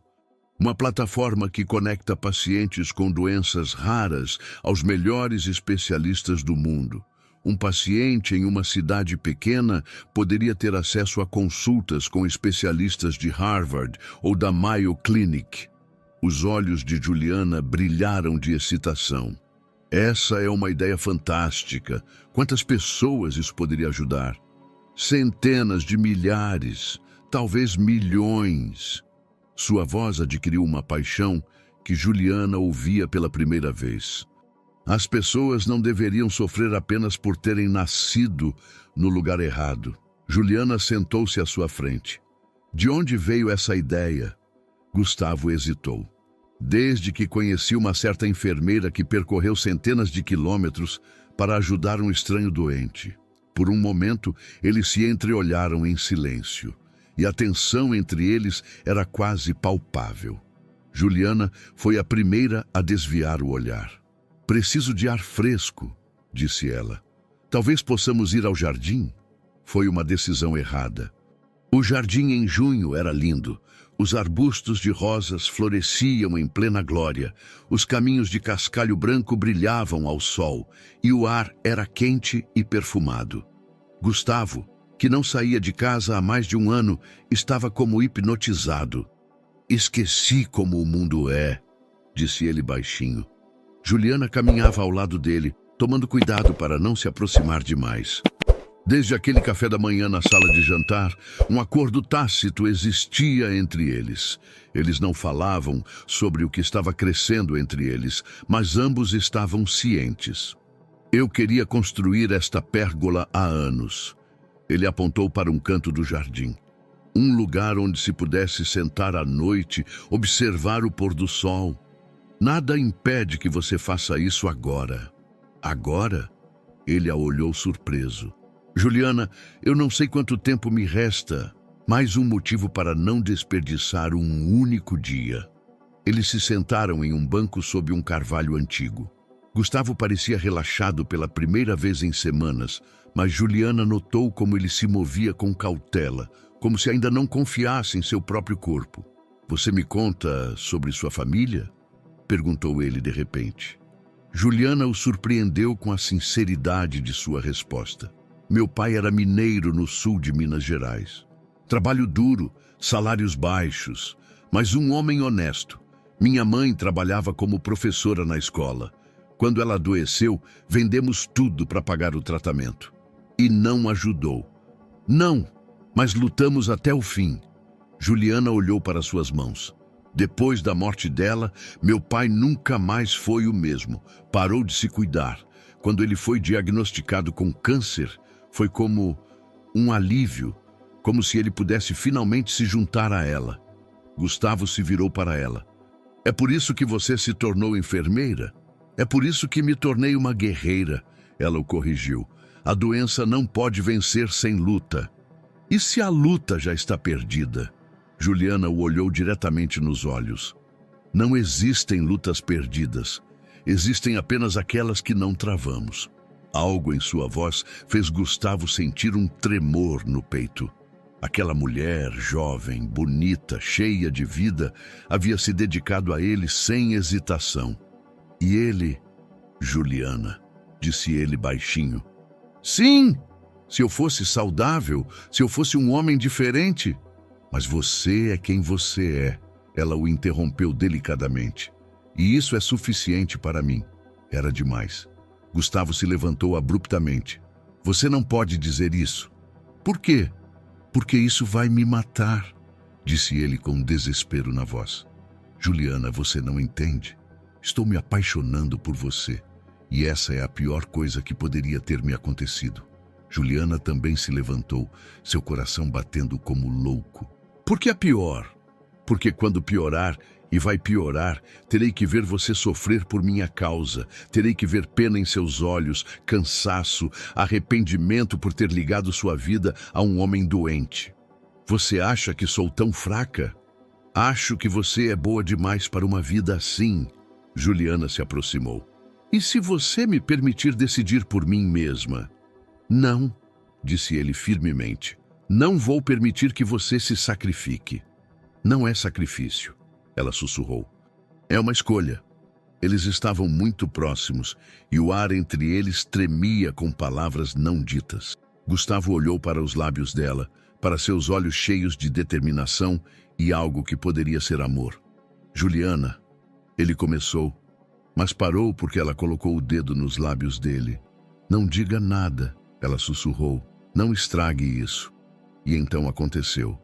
Uma plataforma que conecta pacientes com doenças raras aos melhores especialistas do mundo. Um paciente em uma cidade pequena poderia ter acesso a consultas com especialistas de Harvard ou da Mayo Clinic. Os olhos de Juliana brilharam de excitação. Essa é uma ideia fantástica. Quantas pessoas isso poderia ajudar? Centenas de milhares, talvez milhões. Sua voz adquiriu uma paixão que Juliana ouvia pela primeira vez. As pessoas não deveriam sofrer apenas por terem nascido no lugar errado. Juliana sentou-se à sua frente. De onde veio essa ideia? Gustavo hesitou. Desde que conheci uma certa enfermeira que percorreu centenas de quilômetros para ajudar um estranho doente. Por um momento, eles se entreolharam em silêncio, e a tensão entre eles era quase palpável. Juliana foi a primeira a desviar o olhar. Preciso de ar fresco, disse ela. Talvez possamos ir ao jardim? Foi uma decisão errada. O jardim em junho era lindo. Os arbustos de rosas floresciam em plena glória. Os caminhos de cascalho branco brilhavam ao sol e o ar era quente e perfumado. Gustavo, que não saía de casa há mais de 1 ano, estava como hipnotizado. Esqueci como o mundo é, disse ele baixinho. Juliana caminhava ao lado dele, tomando cuidado para não se aproximar demais. Desde aquele café da manhã na sala de jantar, um acordo tácito existia entre eles. Eles não falavam sobre o que estava crescendo entre eles, mas ambos estavam cientes. Eu queria construir esta pérgola há anos. Ele apontou para um canto do jardim. Um lugar onde se pudesse sentar à noite, observar o pôr do sol. Nada impede que você faça isso agora. Agora? Ele a olhou surpreso. Juliana, eu não sei quanto tempo me resta. Mais um motivo para não desperdiçar um único dia. Eles se sentaram em um banco sob um carvalho antigo. Gustavo parecia relaxado pela primeira vez em semanas, mas Juliana notou como ele se movia com cautela, como se ainda não confiasse em seu próprio corpo. Você me conta sobre sua família? Perguntou ele de repente. Juliana o surpreendeu com a sinceridade de sua resposta. Meu pai era mineiro no sul de Minas Gerais. Trabalho duro, salários baixos, mas um homem honesto. Minha mãe trabalhava como professora na escola. Quando ela adoeceu, vendemos tudo para pagar o tratamento. E não ajudou. Não, mas lutamos até o fim. Juliana olhou para suas mãos. Depois da morte dela, meu pai nunca mais foi o mesmo. Parou de se cuidar. Quando ele foi diagnosticado com câncer, foi como um alívio, como se ele pudesse finalmente se juntar a ela. Gustavo se virou para ela. É por isso que você se tornou enfermeira? É por isso que me tornei uma guerreira, ela o corrigiu. A doença não pode vencer sem luta. E se a luta já está perdida? Juliana o olhou diretamente nos olhos. Não existem lutas perdidas. Existem apenas aquelas que não travamos. Algo em sua voz fez Gustavo sentir um tremor no peito. Aquela mulher jovem, bonita, cheia de vida, havia se dedicado a ele sem hesitação. E ele, Juliana, disse ele baixinho. Sim, se eu fosse saudável, se eu fosse um homem diferente. Mas você é quem você é, ela o interrompeu delicadamente. E isso é suficiente para mim. Era demais. Gustavo se levantou abruptamente. Você não pode dizer isso. Por quê? Porque isso vai me matar, disse ele com desespero na voz. Juliana, você não entende. Estou me apaixonando por você. E essa é a pior coisa que poderia ter me acontecido. Juliana também se levantou, seu coração batendo como louco. Por que a pior? Porque quando piorar, e vai piorar, terei que ver você sofrer por minha causa. Terei que ver pena em seus olhos, cansaço, arrependimento por ter ligado sua vida a um homem doente. Você acha que sou tão fraca? Acho que você é boa demais para uma vida assim. Juliana se aproximou. E se você me permitir decidir por mim mesma? Não, disse ele firmemente. Não vou permitir que você se sacrifique. Não é sacrifício. Ela sussurrou. É uma escolha. Eles estavam muito próximos e o ar entre eles tremia com palavras não ditas. Gustavo olhou para os lábios dela, para seus olhos cheios de determinação e algo que poderia ser amor. Juliana, ele começou, mas parou porque ela colocou o dedo nos lábios dele. Não diga nada, ela sussurrou. Não estrague isso. E então aconteceu.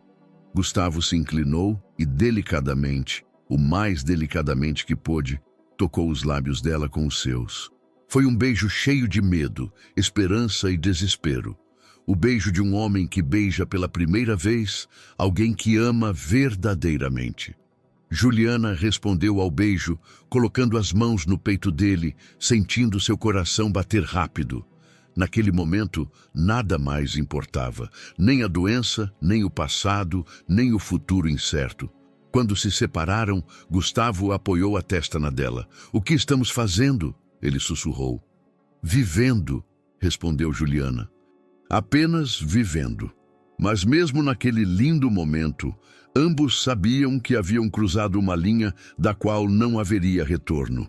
Gustavo se inclinou e delicadamente, o mais delicadamente que pôde, tocou os lábios dela com os seus. Foi um beijo cheio de medo, esperança e desespero. O beijo de um homem que beija pela primeira vez alguém que ama verdadeiramente. Juliana respondeu ao beijo, colocando as mãos no peito dele, sentindo seu coração bater rápido. Naquele momento, nada mais importava, nem a doença, nem o passado, nem o futuro incerto. Quando se separaram, Gustavo apoiou a testa na dela. O que estamos fazendo? Ele sussurrou. Vivendo, respondeu Juliana. Apenas vivendo. Mas mesmo naquele lindo momento, ambos sabiam que haviam cruzado uma linha da qual não haveria retorno,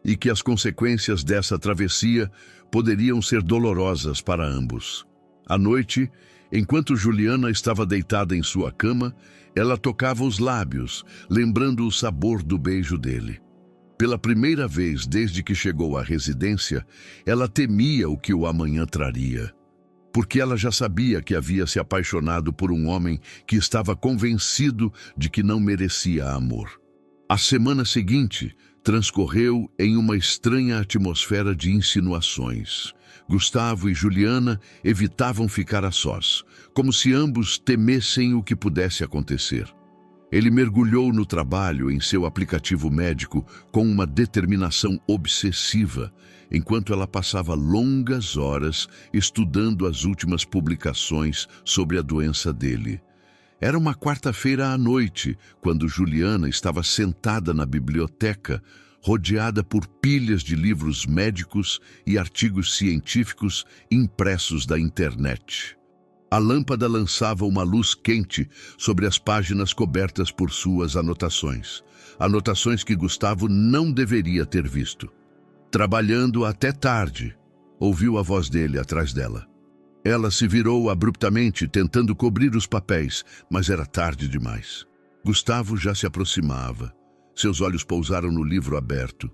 e que as consequências dessa travessia poderiam ser dolorosas para ambos. À noite, enquanto Juliana estava deitada em sua cama, ela tocava os lábios, lembrando o sabor do beijo dele. Pela primeira vez desde que chegou à residência, ela temia o que o amanhã traria, porque ela já sabia que havia se apaixonado por um homem que estava convencido de que não merecia amor. A semana seguinte transcorreu em uma estranha atmosfera de insinuações. Gustavo e Juliana evitavam ficar a sós, como se ambos temessem o que pudesse acontecer. Ele mergulhou no trabalho em seu aplicativo médico com uma determinação obsessiva, enquanto ela passava longas horas estudando as últimas publicações sobre a doença dele. Era uma quarta-feira à noite, quando Juliana estava sentada na biblioteca, rodeada por pilhas de livros médicos e artigos científicos impressos da internet. A lâmpada lançava uma luz quente sobre as páginas cobertas por suas anotações. Anotações que Gustavo não deveria ter visto. Trabalhando até tarde, ouviu a voz dele atrás dela. Ela se virou abruptamente, tentando cobrir os papéis, mas era tarde demais. Gustavo já se aproximava. Seus olhos pousaram no livro aberto.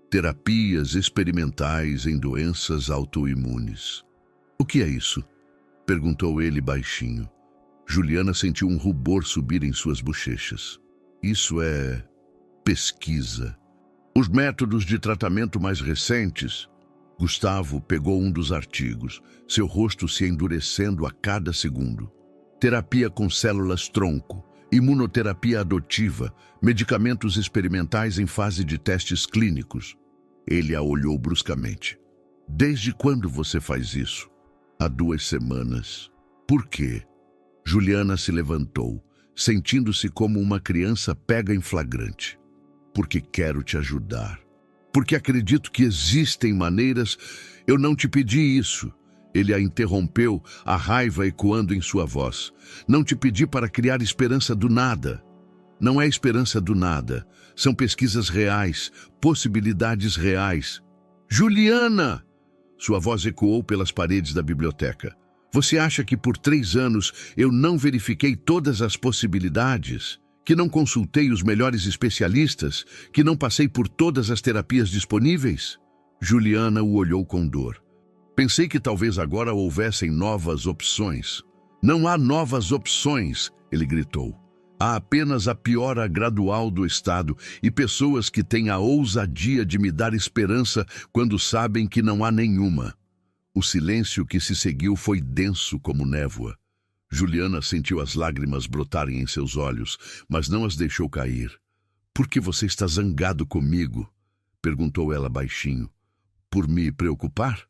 Terapias experimentais em doenças autoimunes. O que é isso? Perguntou ele baixinho. Juliana sentiu um rubor subir em suas bochechas. Isso é pesquisa. Os métodos de tratamento mais recentes. Gustavo pegou um dos artigos, seu rosto se endurecendo a cada segundo. Terapia com células-tronco, imunoterapia adotiva, medicamentos experimentais em fase de testes clínicos. Ele a olhou bruscamente. Desde quando você faz isso? Há 2 semanas. Por quê? Juliana se levantou, sentindo-se como uma criança pega em flagrante. Porque quero te ajudar. Porque acredito que existem maneiras. Eu não te pedi isso. Ele a interrompeu, a raiva ecoando em sua voz. Não te pedi para criar esperança do nada. Não é esperança do nada. São pesquisas reais, possibilidades reais. Juliana! Sua voz ecoou pelas paredes da biblioteca. Você acha que por 3 anos eu não verifiquei todas as possibilidades? Que não consultei os melhores especialistas? Que não passei por todas as terapias disponíveis? Juliana o olhou com dor. Pensei que talvez agora houvessem novas opções. Não há novas opções, ele gritou. Há apenas a piora gradual do estado e pessoas que têm a ousadia de me dar esperança quando sabem que não há nenhuma. O silêncio que se seguiu foi denso como névoa. Juliana sentiu as lágrimas brotarem em seus olhos, mas não as deixou cair. Por que você está zangado comigo? Perguntou ela baixinho. Por me preocupar?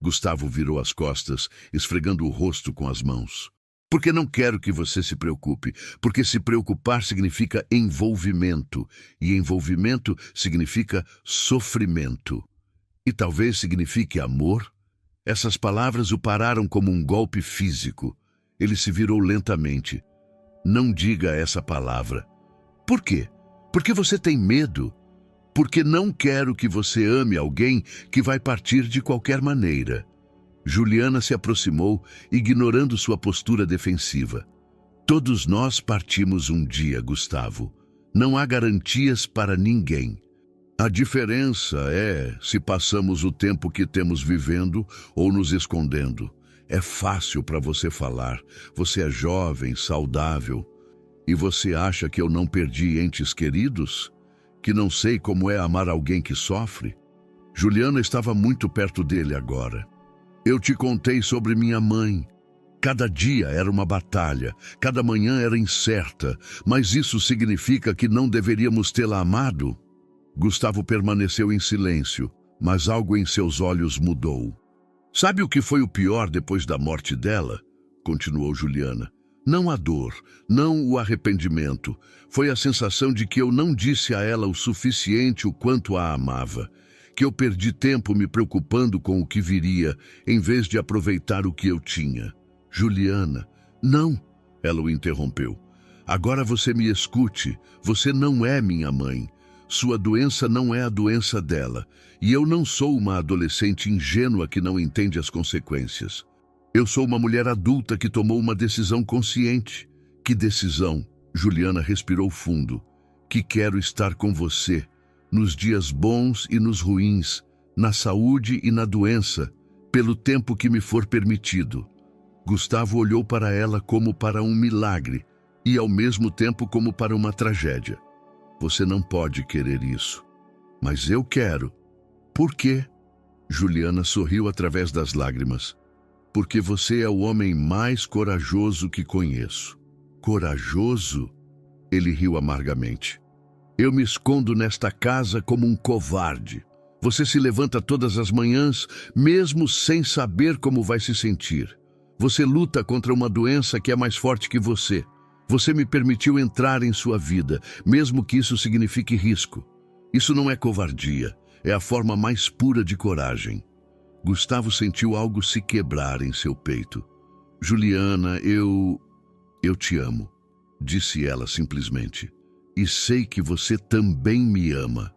Gustavo virou as costas, esfregando o rosto com as mãos. Porque não quero que você se preocupe, porque se preocupar significa envolvimento, e envolvimento significa sofrimento. E talvez signifique amor? Essas palavras o pararam como um golpe físico. Ele se virou lentamente. Não diga essa palavra. Por quê? Porque você tem medo. Porque não quero que você ame alguém que vai partir de qualquer maneira. Juliana se aproximou, ignorando sua postura defensiva. Todos nós partimos um dia, Gustavo. Não há garantias para ninguém. A diferença é se passamos o tempo que temos vivendo ou nos escondendo. É fácil para você falar. Você é jovem, saudável. E você acha que eu não perdi entes queridos? Que não sei como é amar alguém que sofre? Juliana estava muito perto dele agora. Eu te contei sobre minha mãe. Cada dia era uma batalha, cada manhã era incerta, mas isso significa que não deveríamos tê-la amado? Gustavo permaneceu em silêncio, mas algo em seus olhos mudou. Sabe o que foi o pior depois da morte dela? Continuou Juliana. Não a dor, não o arrependimento. Foi a sensação de que eu não disse a ela o suficiente o quanto a amava. Que eu perdi tempo me preocupando com o que viria, em vez de aproveitar o que eu tinha. Juliana, não, ela o interrompeu. Agora você me escute, você não é minha mãe. Sua doença não é a doença dela, e eu não sou uma adolescente ingênua que não entende as consequências. Eu sou uma mulher adulta que tomou uma decisão consciente. Que decisão? Juliana respirou fundo. Que quero estar com você. Nos dias bons e nos ruins, na saúde e na doença, pelo tempo que me for permitido. Gustavo olhou para ela como para um milagre e ao mesmo tempo como para uma tragédia. Você não pode querer isso. Mas eu quero. Por quê? Juliana sorriu através das lágrimas. Porque você é o homem mais corajoso que conheço. Corajoso? Ele riu amargamente. Eu me escondo nesta casa como um covarde. Você se levanta todas as manhãs, mesmo sem saber como vai se sentir. Você luta contra uma doença que é mais forte que você. Você me permitiu entrar em sua vida, mesmo que isso signifique risco. Isso não é covardia, é a forma mais pura de coragem. Gustavo sentiu algo se quebrar em seu peito. Juliana, eu te amo, disse ela simplesmente. E sei que você também me ama.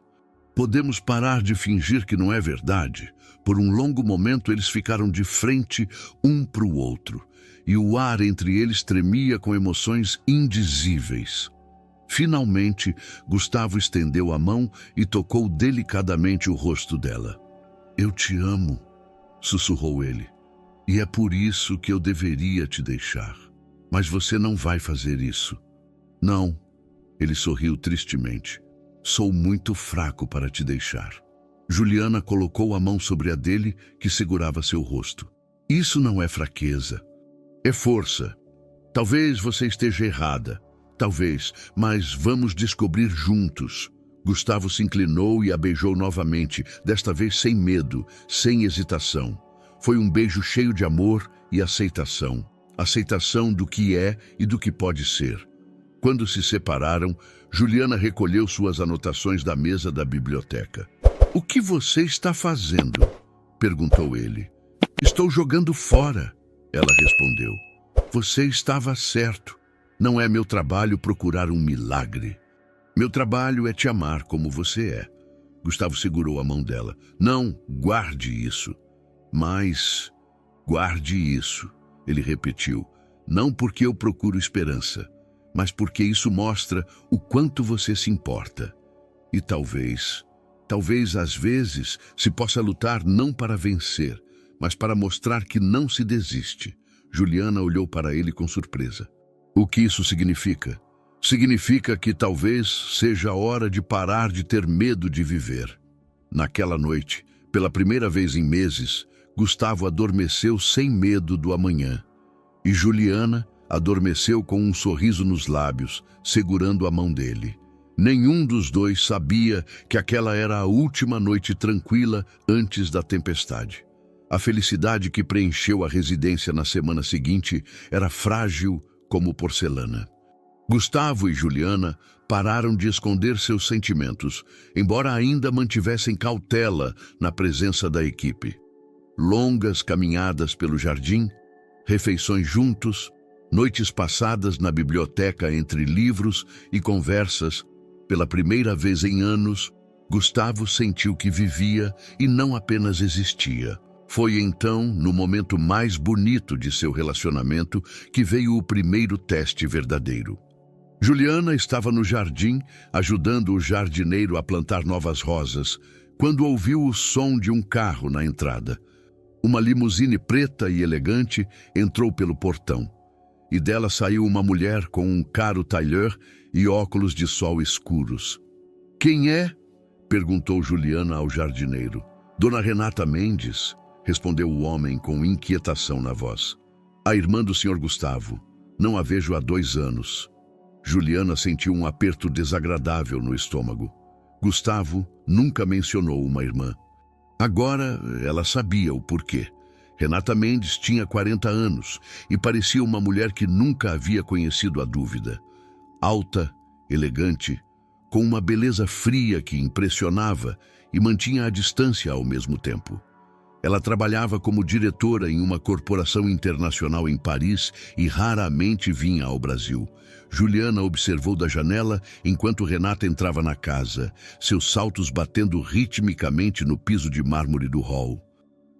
Podemos parar de fingir que não é verdade? Por um longo momento eles ficaram de frente um para o outro, e o ar entre eles tremia com emoções indizíveis. Finalmente, Gustavo estendeu a mão e tocou delicadamente o rosto dela. Eu te amo, sussurrou ele, e é por isso que eu deveria te deixar. Mas você não vai fazer isso. Não. Ele sorriu tristemente. Sou muito fraco para te deixar. Juliana colocou a mão sobre a dele, que segurava seu rosto. Isso não é fraqueza. É força. Talvez você esteja errada. Talvez, mas vamos descobrir juntos. Gustavo se inclinou e a beijou novamente, desta vez sem medo, sem hesitação. Foi um beijo cheio de amor e aceitação. Aceitação do que é e do que pode ser. Quando se separaram, Juliana recolheu suas anotações da mesa da biblioteca. O que você está fazendo? Perguntou ele. Estou jogando fora, ela respondeu. Você estava certo. Não é meu trabalho procurar um milagre. Meu trabalho é te amar como você é. Gustavo segurou a mão dela. Não, guarde isso. Mas guarde isso, ele repetiu. Não porque eu procuro esperança, mas porque isso mostra o quanto você se importa. E talvez às vezes, se possa lutar não para vencer, mas para mostrar que não se desiste. Juliana olhou para ele com surpresa. O que isso significa? Significa que talvez seja a hora de parar de ter medo de viver. Naquela noite, pela primeira vez em meses, Gustavo adormeceu sem medo do amanhã. E Juliana adormeceu com um sorriso nos lábios, segurando a mão dele. Nenhum dos dois sabia que aquela era a última noite tranquila antes da tempestade. A felicidade que preencheu a residência na semana seguinte era frágil como porcelana. Gustavo e Juliana pararam de esconder seus sentimentos, embora ainda mantivessem cautela na presença da equipe. Longas caminhadas pelo jardim, refeições juntos, noites passadas na biblioteca entre livros e conversas. Pela primeira vez em anos, Gustavo sentiu que vivia e não apenas existia. Foi então, no momento mais bonito de seu relacionamento, que veio o primeiro teste verdadeiro. Juliana estava no jardim, ajudando o jardineiro a plantar novas rosas, quando ouviu o som de um carro na entrada. Uma limusine preta e elegante entrou pelo portão, e dela saiu uma mulher com um caro tailleur e óculos de sol escuros. Quem é? Perguntou Juliana ao jardineiro. Dona Renata Mendes, respondeu o homem com inquietação na voz. A irmã do Sr. Gustavo. Não a vejo há 2 anos. Juliana sentiu um aperto desagradável no estômago. Gustavo nunca mencionou uma irmã. Agora ela sabia o porquê. Renata Mendes tinha 40 anos e parecia uma mulher que nunca havia conhecido a dúvida. Alta, elegante, com uma beleza fria que impressionava e mantinha a distância ao mesmo tempo. Ela trabalhava como diretora em uma corporação internacional em Paris e raramente vinha ao Brasil. Juliana observou da janela enquanto Renata entrava na casa, seus saltos batendo ritmicamente no piso de mármore do hall.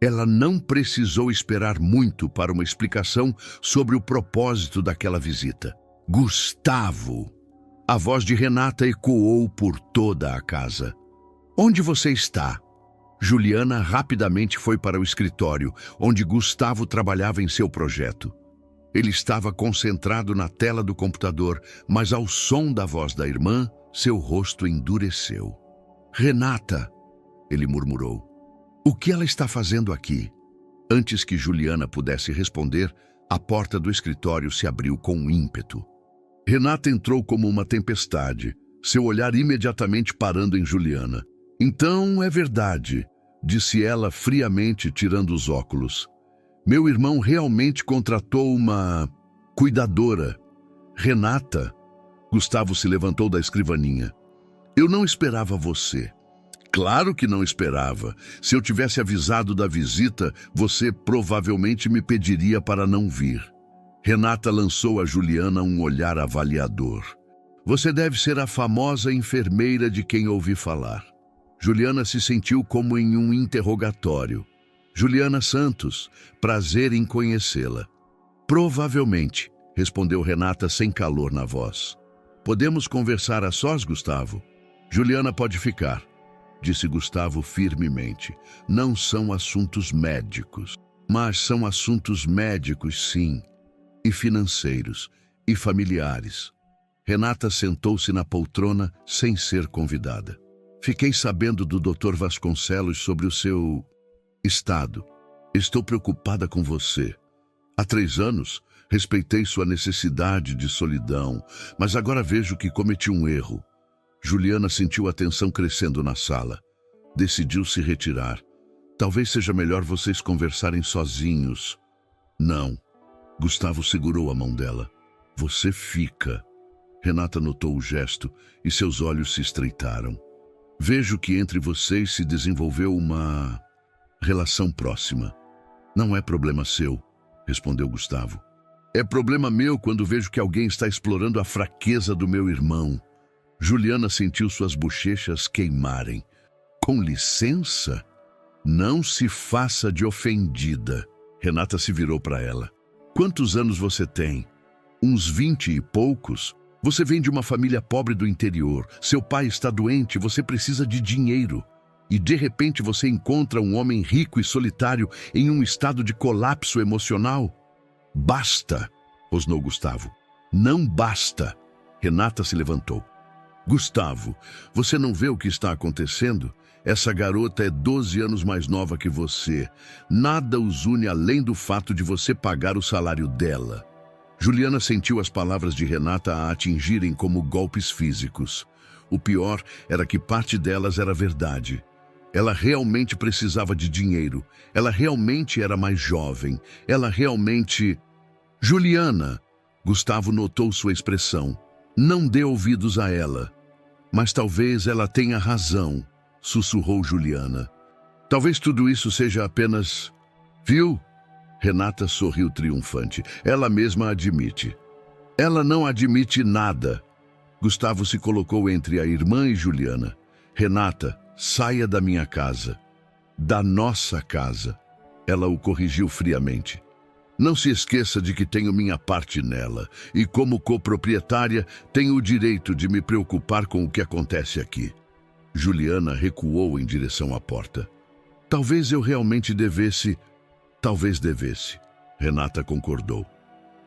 Ela não precisou esperar muito para uma explicação sobre o propósito daquela visita. Gustavo! A voz de Renata ecoou por toda a casa. Onde você está? Juliana rapidamente foi para o escritório, onde Gustavo trabalhava em seu projeto. Ele estava concentrado na tela do computador, mas ao som da voz da irmã, seu rosto endureceu. Renata, ele murmurou. O que ela está fazendo aqui? Antes que Juliana pudesse responder, a porta do escritório se abriu com ímpeto. Renata entrou como uma tempestade, seu olhar imediatamente parando em Juliana. Então é verdade, disse ela friamente, tirando os óculos. Meu irmão realmente contratou uma cuidadora. Renata? Gustavo se levantou da escrivaninha. Eu não esperava você. Claro que não esperava. Se eu tivesse avisado da visita, você provavelmente me pediria para não vir. Renata lançou a Juliana um olhar avaliador. Você deve ser a famosa enfermeira de quem ouvi falar. Juliana se sentiu como em um interrogatório. Juliana Santos, prazer em conhecê-la. Provavelmente, respondeu Renata sem calor na voz. Podemos conversar a sós, Gustavo? Juliana pode ficar, disse Gustavo firmemente. Não são assuntos médicos, mas são assuntos médicos, sim, e financeiros, e familiares. Renata sentou-se na poltrona sem ser convidada. Fiquei sabendo do Dr. Vasconcelos sobre o seu estado. Estou preocupada com você. Há 3 anos, respeitei sua necessidade de solidão, mas agora vejo que cometi um erro. Juliana sentiu a tensão crescendo na sala. Decidiu se retirar. Talvez seja melhor vocês conversarem sozinhos. Não. Gustavo segurou a mão dela. Você fica. Renata notou o gesto e seus olhos se estreitaram. Vejo que entre vocês se desenvolveu uma relação próxima. Não é problema seu, respondeu Gustavo. É problema meu quando vejo que alguém está explorando a fraqueza do meu irmão. Juliana sentiu suas bochechas queimarem. Com licença? Não se faça de ofendida. Renata se virou para ela. Quantos anos você tem? Uns 20 e poucos? Você vem de uma família pobre do interior. Seu pai está doente, você precisa de dinheiro. E de repente você encontra um homem rico e solitário em um estado de colapso emocional? Basta, rosnou Gustavo. Não basta. Renata se levantou. Gustavo, você não vê o que está acontecendo? Essa garota é 12 anos mais nova que você. Nada os une além do fato de você pagar o salário dela. Juliana sentiu as palavras de Renata a atingirem como golpes físicos. O pior era que parte delas era verdade. Ela realmente precisava de dinheiro. Ela realmente era mais jovem. Ela realmente... Juliana! Gustavo notou sua expressão. Não dê ouvidos a ela. Mas talvez ela tenha razão, sussurrou Juliana. Talvez tudo isso seja apenas... Viu? Renata sorriu triunfante. Ela mesma admite. Ela não admite nada. Gustavo se colocou entre a irmã e Juliana. Renata, saia da minha casa. Da nossa casa. Ela o corrigiu friamente. Não se esqueça de que tenho minha parte nela. E como coproprietária, tenho o direito de me preocupar com o que acontece aqui. Juliana recuou em direção à porta. Talvez eu realmente devesse... Talvez devesse. Renata concordou.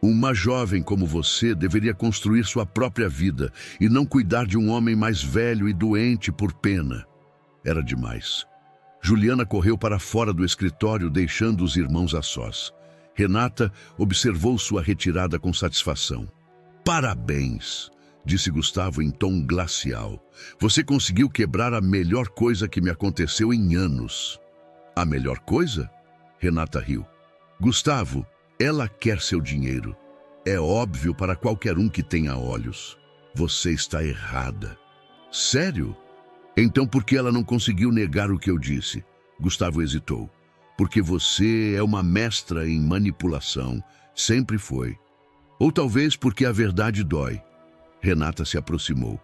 Uma jovem como você deveria construir sua própria vida e não cuidar de um homem mais velho e doente por pena. Era demais. Juliana correu para fora do escritório, deixando os irmãos a sós. Renata observou sua retirada com satisfação. Parabéns, disse Gustavo em tom glacial. Você conseguiu quebrar a melhor coisa que me aconteceu em anos. A melhor coisa? Renata riu. Gustavo, ela quer seu dinheiro. É óbvio para qualquer um que tenha olhos. Você está errada. Sério? Então por que ela não conseguiu negar o que eu disse? Gustavo hesitou. Porque você é uma mestra em manipulação. Sempre foi. Ou talvez porque a verdade dói. Renata se aproximou.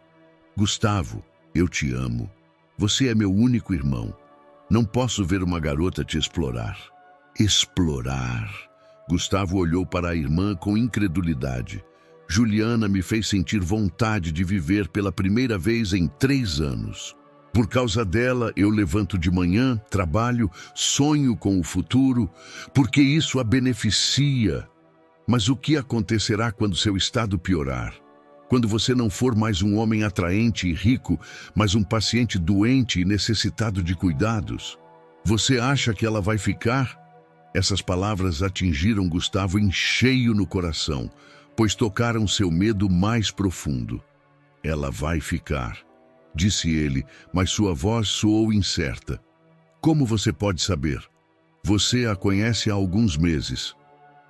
Gustavo, eu te amo. Você é meu único irmão. Não posso ver uma garota te explorar. Explorar? Gustavo olhou para a irmã com incredulidade. Juliana me fez sentir vontade de viver pela primeira vez em 3 anos. Por causa dela, eu levanto de manhã, trabalho, sonho com o futuro, porque isso a beneficia. Mas o que acontecerá quando seu estado piorar? Quando você não for mais um homem atraente e rico, mas um paciente doente e necessitado de cuidados? Você acha que ela vai ficar? Essas palavras atingiram Gustavo em cheio no coração, pois tocaram seu medo mais profundo. Ela vai ficar, disse ele, mas sua voz soou incerta. Como você pode saber? Você a conhece há alguns meses.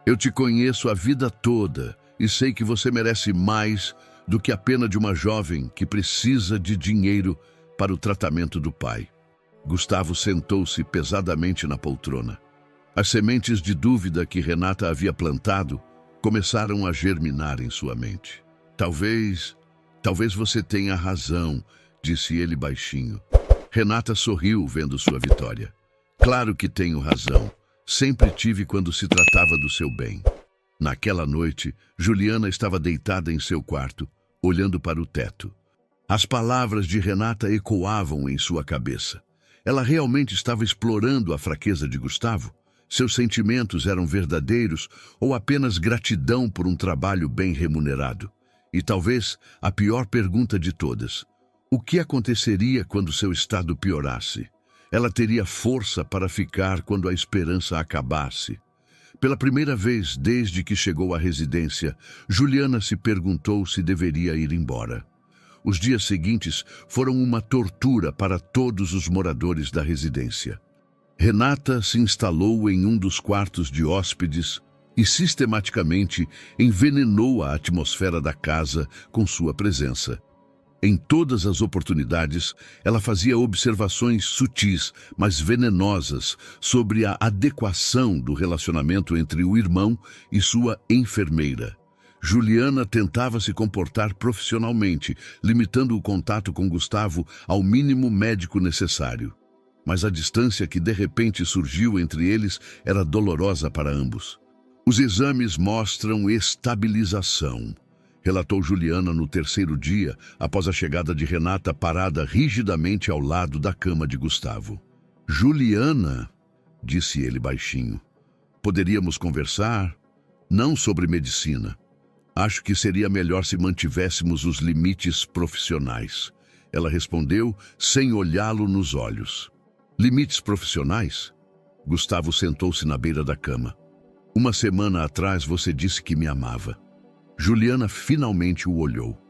Eu te conheço a vida toda e sei que você merece mais do que a pena de uma jovem que precisa de dinheiro para o tratamento do pai. Gustavo sentou-se pesadamente na poltrona. As sementes de dúvida que Renata havia plantado começaram a germinar em sua mente. Talvez você tenha razão, disse ele baixinho. Renata sorriu vendo sua vitória. Claro que tenho razão. Sempre tive quando se tratava do seu bem. Naquela noite, Juliana estava deitada em seu quarto, olhando para o teto. As palavras de Renata ecoavam em sua cabeça. Ela realmente estava explorando a fraqueza de Gustavo? Seus sentimentos eram verdadeiros ou apenas gratidão por um trabalho bem remunerado? E talvez a pior pergunta de todas: o que aconteceria quando seu estado piorasse? Ela teria força para ficar quando a esperança acabasse? Pela primeira vez desde que chegou à residência, Juliana se perguntou se deveria ir embora. Os dias seguintes foram uma tortura para todos os moradores da residência. Renata se instalou em um dos quartos de hóspedes e sistematicamente envenenou a atmosfera da casa com sua presença. Em todas as oportunidades, ela fazia observações sutis, mas venenosas, sobre a adequação do relacionamento entre o irmão e sua enfermeira. Juliana tentava se comportar profissionalmente, limitando o contato com Gustavo ao mínimo médico necessário. Mas a distância que de repente surgiu entre eles era dolorosa para ambos. Os exames mostram estabilização, relatou Juliana no terceiro dia, após a chegada de Renata parada rigidamente ao lado da cama de Gustavo. Juliana, disse ele baixinho, poderíamos conversar? Não sobre medicina. Acho que seria melhor se mantivéssemos os limites profissionais. Ela respondeu sem olhá-lo nos olhos. Limites profissionais? Gustavo sentou-se na beira da cama. Uma semana atrás você disse que me amava. Juliana finalmente o olhou,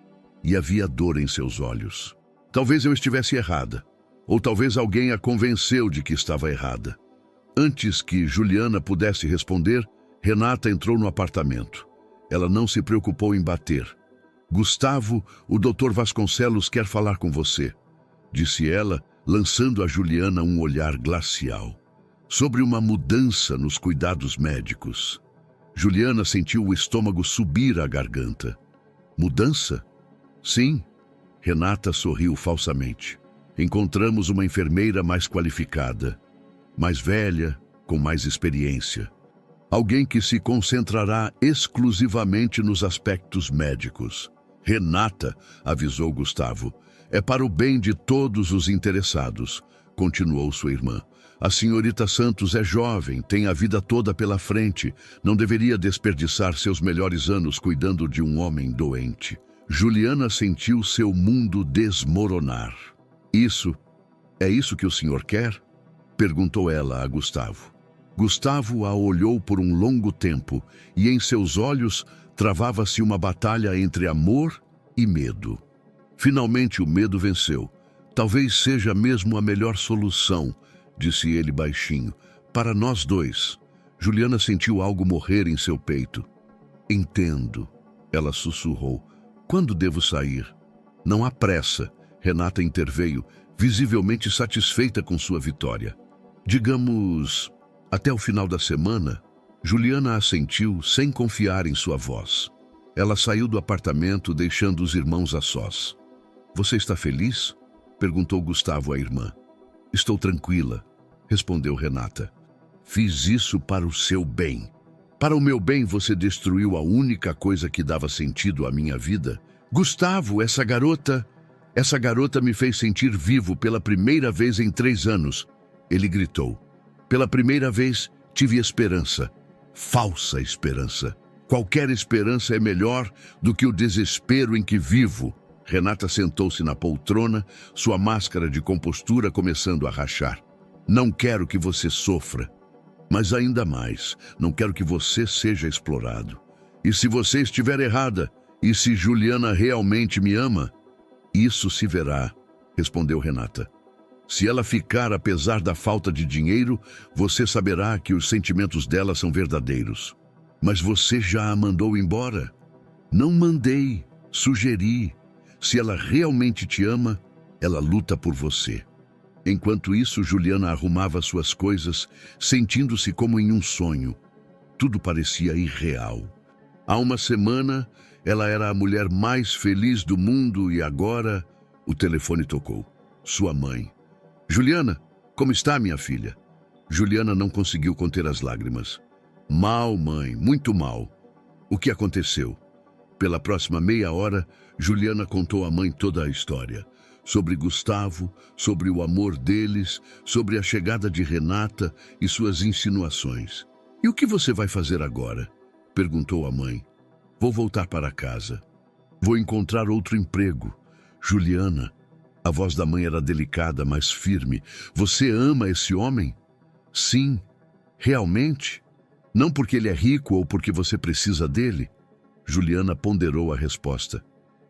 e havia dor em seus olhos. Talvez eu estivesse errada, ou talvez alguém a convenceu de que estava errada. Antes que Juliana pudesse responder, Renata entrou no apartamento. Ela não se preocupou em bater. Gustavo, o Dr. Vasconcelos quer falar com você, disse ela, lançando a Juliana um olhar glacial. Sobre uma mudança nos cuidados médicos. Juliana sentiu o estômago subir à garganta. Mudança? Sim. Renata sorriu falsamente. Encontramos uma enfermeira mais qualificada, mais velha, com mais experiência. Alguém que se concentrará exclusivamente nos aspectos médicos. Renata, avisou Gustavo, é para o bem de todos os interessados, continuou sua irmã. A senhorita Santos é jovem, tem a vida toda pela frente. Não deveria desperdiçar seus melhores anos cuidando de um homem doente. Juliana sentiu seu mundo desmoronar. É isso que o senhor quer? Perguntou ela a Gustavo. Gustavo a olhou por um longo tempo e em seus olhos travava-se uma batalha entre amor e medo. Finalmente o medo venceu. Talvez seja mesmo a melhor solução, disse ele baixinho. Para nós dois. Juliana sentiu algo morrer em seu peito. Entendo, ela sussurrou. Quando devo sair? Não há pressa, Renata interveio, visivelmente satisfeita com sua vitória. Digamos, até o final da semana. Juliana assentiu sem confiar em sua voz. Ela saiu do apartamento, deixando os irmãos a sós. Você está feliz? Perguntou Gustavo à irmã. Estou tranquila, respondeu Renata. Fiz isso para o seu bem. Para o meu bem você destruiu a única coisa que dava sentido à minha vida. Gustavo, essa garota me fez sentir vivo pela primeira vez em 3 anos. Ele gritou. Pela primeira vez tive esperança. Falsa esperança. Qualquer esperança é melhor do que o desespero em que vivo. Renata sentou-se na poltrona, sua máscara de compostura começando a rachar. Não quero que você sofra, mas ainda mais, não quero que você seja explorado. E se você estiver errada, e se Juliana realmente me ama, isso se verá, respondeu Renata. Se ela ficar apesar da falta de dinheiro, você saberá que os sentimentos dela são verdadeiros. Mas você já a mandou embora? Não mandei, sugeri. Se ela realmente te ama, ela luta por você. Enquanto isso, Juliana arrumava suas coisas, sentindo-se como em um sonho. Tudo parecia irreal. Há uma semana, ela era a mulher mais feliz do mundo e agora o telefone tocou. Sua mãe. Juliana, como está, minha filha? Juliana não conseguiu conter as lágrimas. Mal, mãe, muito mal. O que aconteceu? Pela próxima meia hora, Juliana contou à mãe toda a história. Sobre Gustavo, sobre o amor deles, sobre a chegada de Renata e suas insinuações. E o que você vai fazer agora? Perguntou a mãe. Vou voltar para casa. Vou encontrar outro emprego. Juliana, a voz da mãe era delicada, mas firme. Você ama esse homem? Sim. Realmente? Não porque ele é rico ou porque você precisa dele? Juliana ponderou a resposta.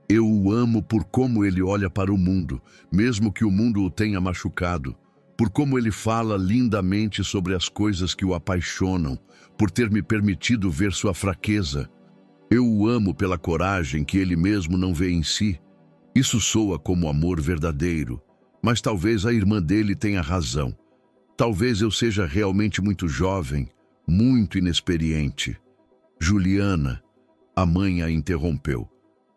Eu o amo por como ele olha para o mundo, mesmo que o mundo o tenha machucado, por como ele fala lindamente sobre as coisas que o apaixonam, por ter me permitido ver sua fraqueza. Eu o amo pela coragem que ele mesmo não vê em si. Isso soa como amor verdadeiro, mas talvez a irmã dele tenha razão. Talvez eu seja realmente muito jovem, muito inexperiente. Juliana, a mãe a interrompeu.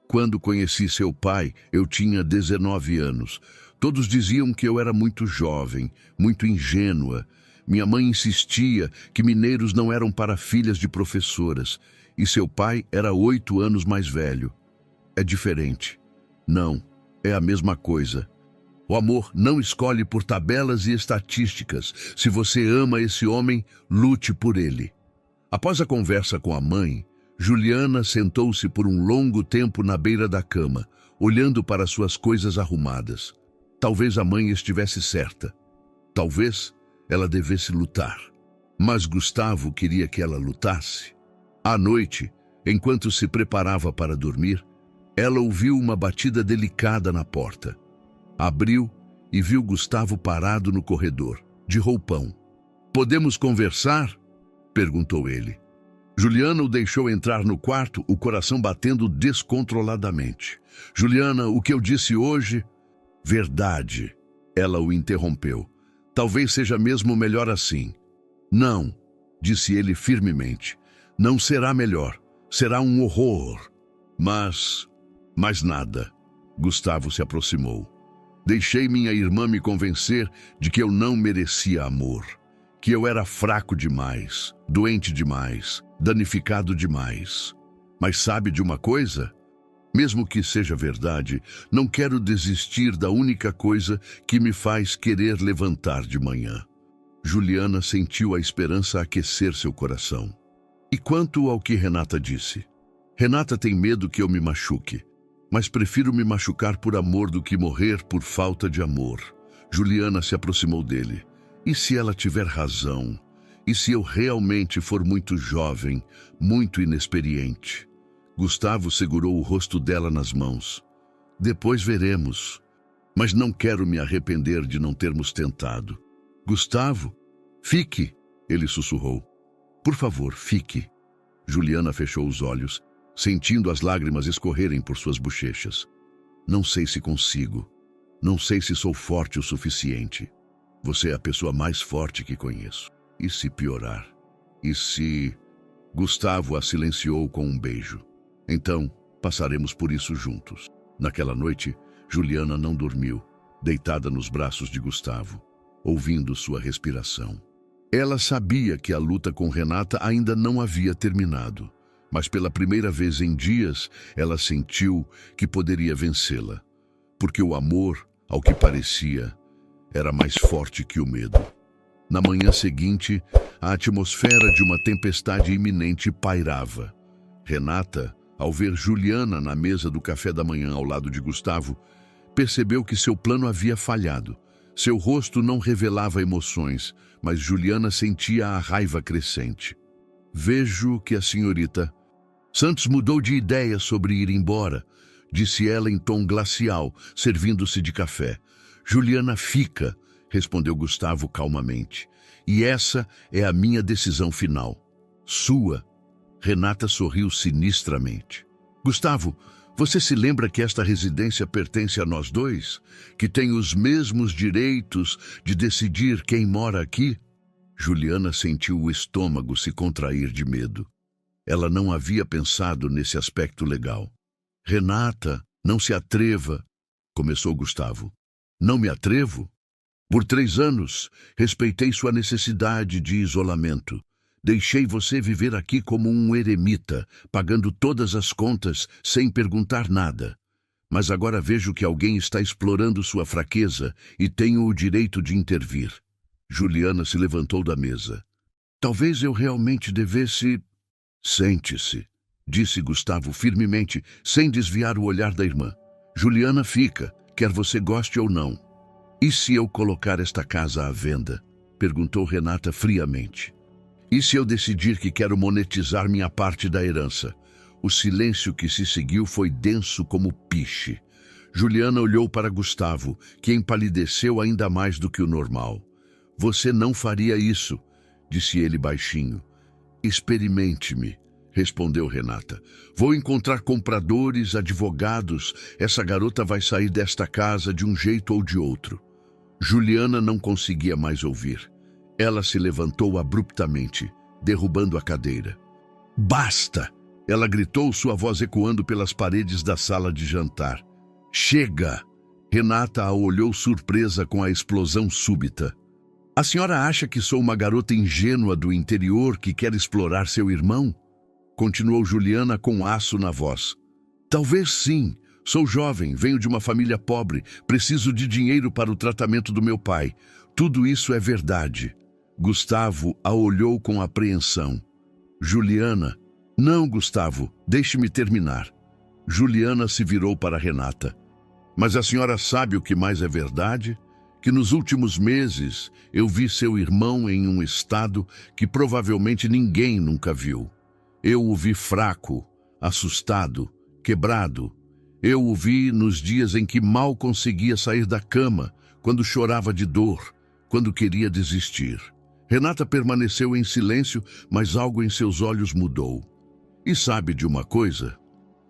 Quando conheci seu pai, eu tinha 19 anos. Todos diziam que eu era muito jovem, muito ingênua. Minha mãe insistia que mineiros não eram para filhas de professoras, e seu pai era 8 anos mais velho. É diferente. Não, é a mesma coisa. O amor não escolhe por tabelas e estatísticas. Se você ama esse homem, lute por ele. Após a conversa com a mãe, Juliana sentou-se por um longo tempo na beira da cama, olhando para suas coisas arrumadas. Talvez a mãe estivesse certa. Talvez ela devesse lutar. Mas Gustavo queria que ela lutasse. À noite, enquanto se preparava para dormir, ela ouviu uma batida delicada na porta. Abriu e viu Gustavo parado no corredor, de roupão. "Podemos conversar?" perguntou ele. Juliana o deixou entrar no quarto, o coração batendo descontroladamente. "Juliana, o que eu disse hoje?" "Verdade." Ela o interrompeu. "Talvez seja mesmo melhor assim." "Não," disse ele firmemente. "Não será melhor. Será um horror." Mas nada." Gustavo se aproximou. "Deixei minha irmã me convencer de que eu não merecia amor, que eu era fraco demais, doente demais, danificado demais. Mas sabe de uma coisa? Mesmo que seja verdade, não quero desistir da única coisa que me faz querer levantar de manhã." Juliana sentiu a esperança aquecer seu coração. "E quanto ao que Renata disse? Renata tem medo que eu me machuque. Mas prefiro me machucar por amor do que morrer por falta de amor." Juliana se aproximou dele. "E se ela tiver razão? E se eu realmente for muito jovem, muito inexperiente?" Gustavo segurou o rosto dela nas mãos. "Depois veremos. Mas não quero me arrepender de não termos tentado." "Gustavo, fique!" ele sussurrou. "Por favor, fique." Juliana fechou os olhos, sentindo as lágrimas escorrerem por suas bochechas. "Não sei se consigo. Não sei se sou forte o suficiente. Você é a pessoa mais forte que conheço. E se piorar? E se..." Gustavo a silenciou com um beijo. "Então, passaremos por isso juntos." Naquela noite, Juliana não dormiu, deitada nos braços de Gustavo, ouvindo sua respiração. Ela sabia que a luta com Renata ainda não havia terminado, mas pela primeira vez em dias, ela sentiu que poderia vencê-la, porque o amor, ao que parecia, era mais forte que o medo. Na manhã seguinte, a atmosfera de uma tempestade iminente pairava. Renata, ao ver Juliana na mesa do café da manhã ao lado de Gustavo, percebeu que seu plano havia falhado. Seu rosto não revelava emoções, mas Juliana sentia a raiva crescente. "Vejo que a senhorita Santos mudou de ideia sobre ir embora", disse ela em tom glacial, servindo-se de café. "Juliana fica", respondeu Gustavo calmamente. "E essa é a minha decisão final." "Sua?" Renata sorriu sinistramente. "Gustavo, você se lembra que esta residência pertence a nós dois? Que tem os mesmos direitos de decidir quem mora aqui?" Juliana sentiu o estômago se contrair de medo. Ela não havia pensado nesse aspecto legal. "Renata, não se atreva", começou Gustavo. "Não me atrevo? Por 3 anos, respeitei sua necessidade de isolamento. Deixei você viver aqui como um eremita, pagando todas as contas sem perguntar nada. Mas agora vejo que alguém está explorando sua fraqueza e tenho o direito de intervir." Juliana se levantou da mesa. "Talvez eu realmente devesse..." "Sente-se", disse Gustavo firmemente, sem desviar o olhar da irmã. "Juliana fica, quer você goste ou não." "E se eu colocar esta casa à venda?" perguntou Renata friamente. "E se eu decidir que quero monetizar minha parte da herança?" O silêncio que se seguiu foi denso como piche. Juliana olhou para Gustavo, que empalideceu ainda mais do que o normal. "Você não faria isso", disse ele baixinho. "Experimente-me. respondeu Renata. Vou encontrar compradores, advogados. Essa garota vai sair desta casa de um jeito ou de outro. Juliana não conseguia mais ouvir. Ela se levantou abruptamente, derrubando a cadeira. Basta! Ela gritou, sua voz ecoando pelas paredes da sala de jantar. Chega! Renata a olhou surpresa com a explosão súbita. A senhora acha que sou uma garota ingênua do interior que quer explorar seu irmão? Continuou Juliana com aço na voz. Talvez sim. Sou jovem, venho de uma família pobre, preciso de dinheiro para o tratamento do meu pai. Tudo isso é verdade. Gustavo a olhou com apreensão. Juliana... Não, Gustavo, deixe-me terminar. Juliana se virou para Renata. Mas a senhora sabe o que mais é verdade? Que nos últimos meses eu vi seu irmão em um estado que provavelmente ninguém nunca viu. Eu o vi fraco, assustado, quebrado. Eu o vi nos dias em que mal conseguia sair da cama, quando chorava de dor, quando queria desistir. Renata permaneceu em silêncio, mas algo em seus olhos mudou. E sabe de uma coisa?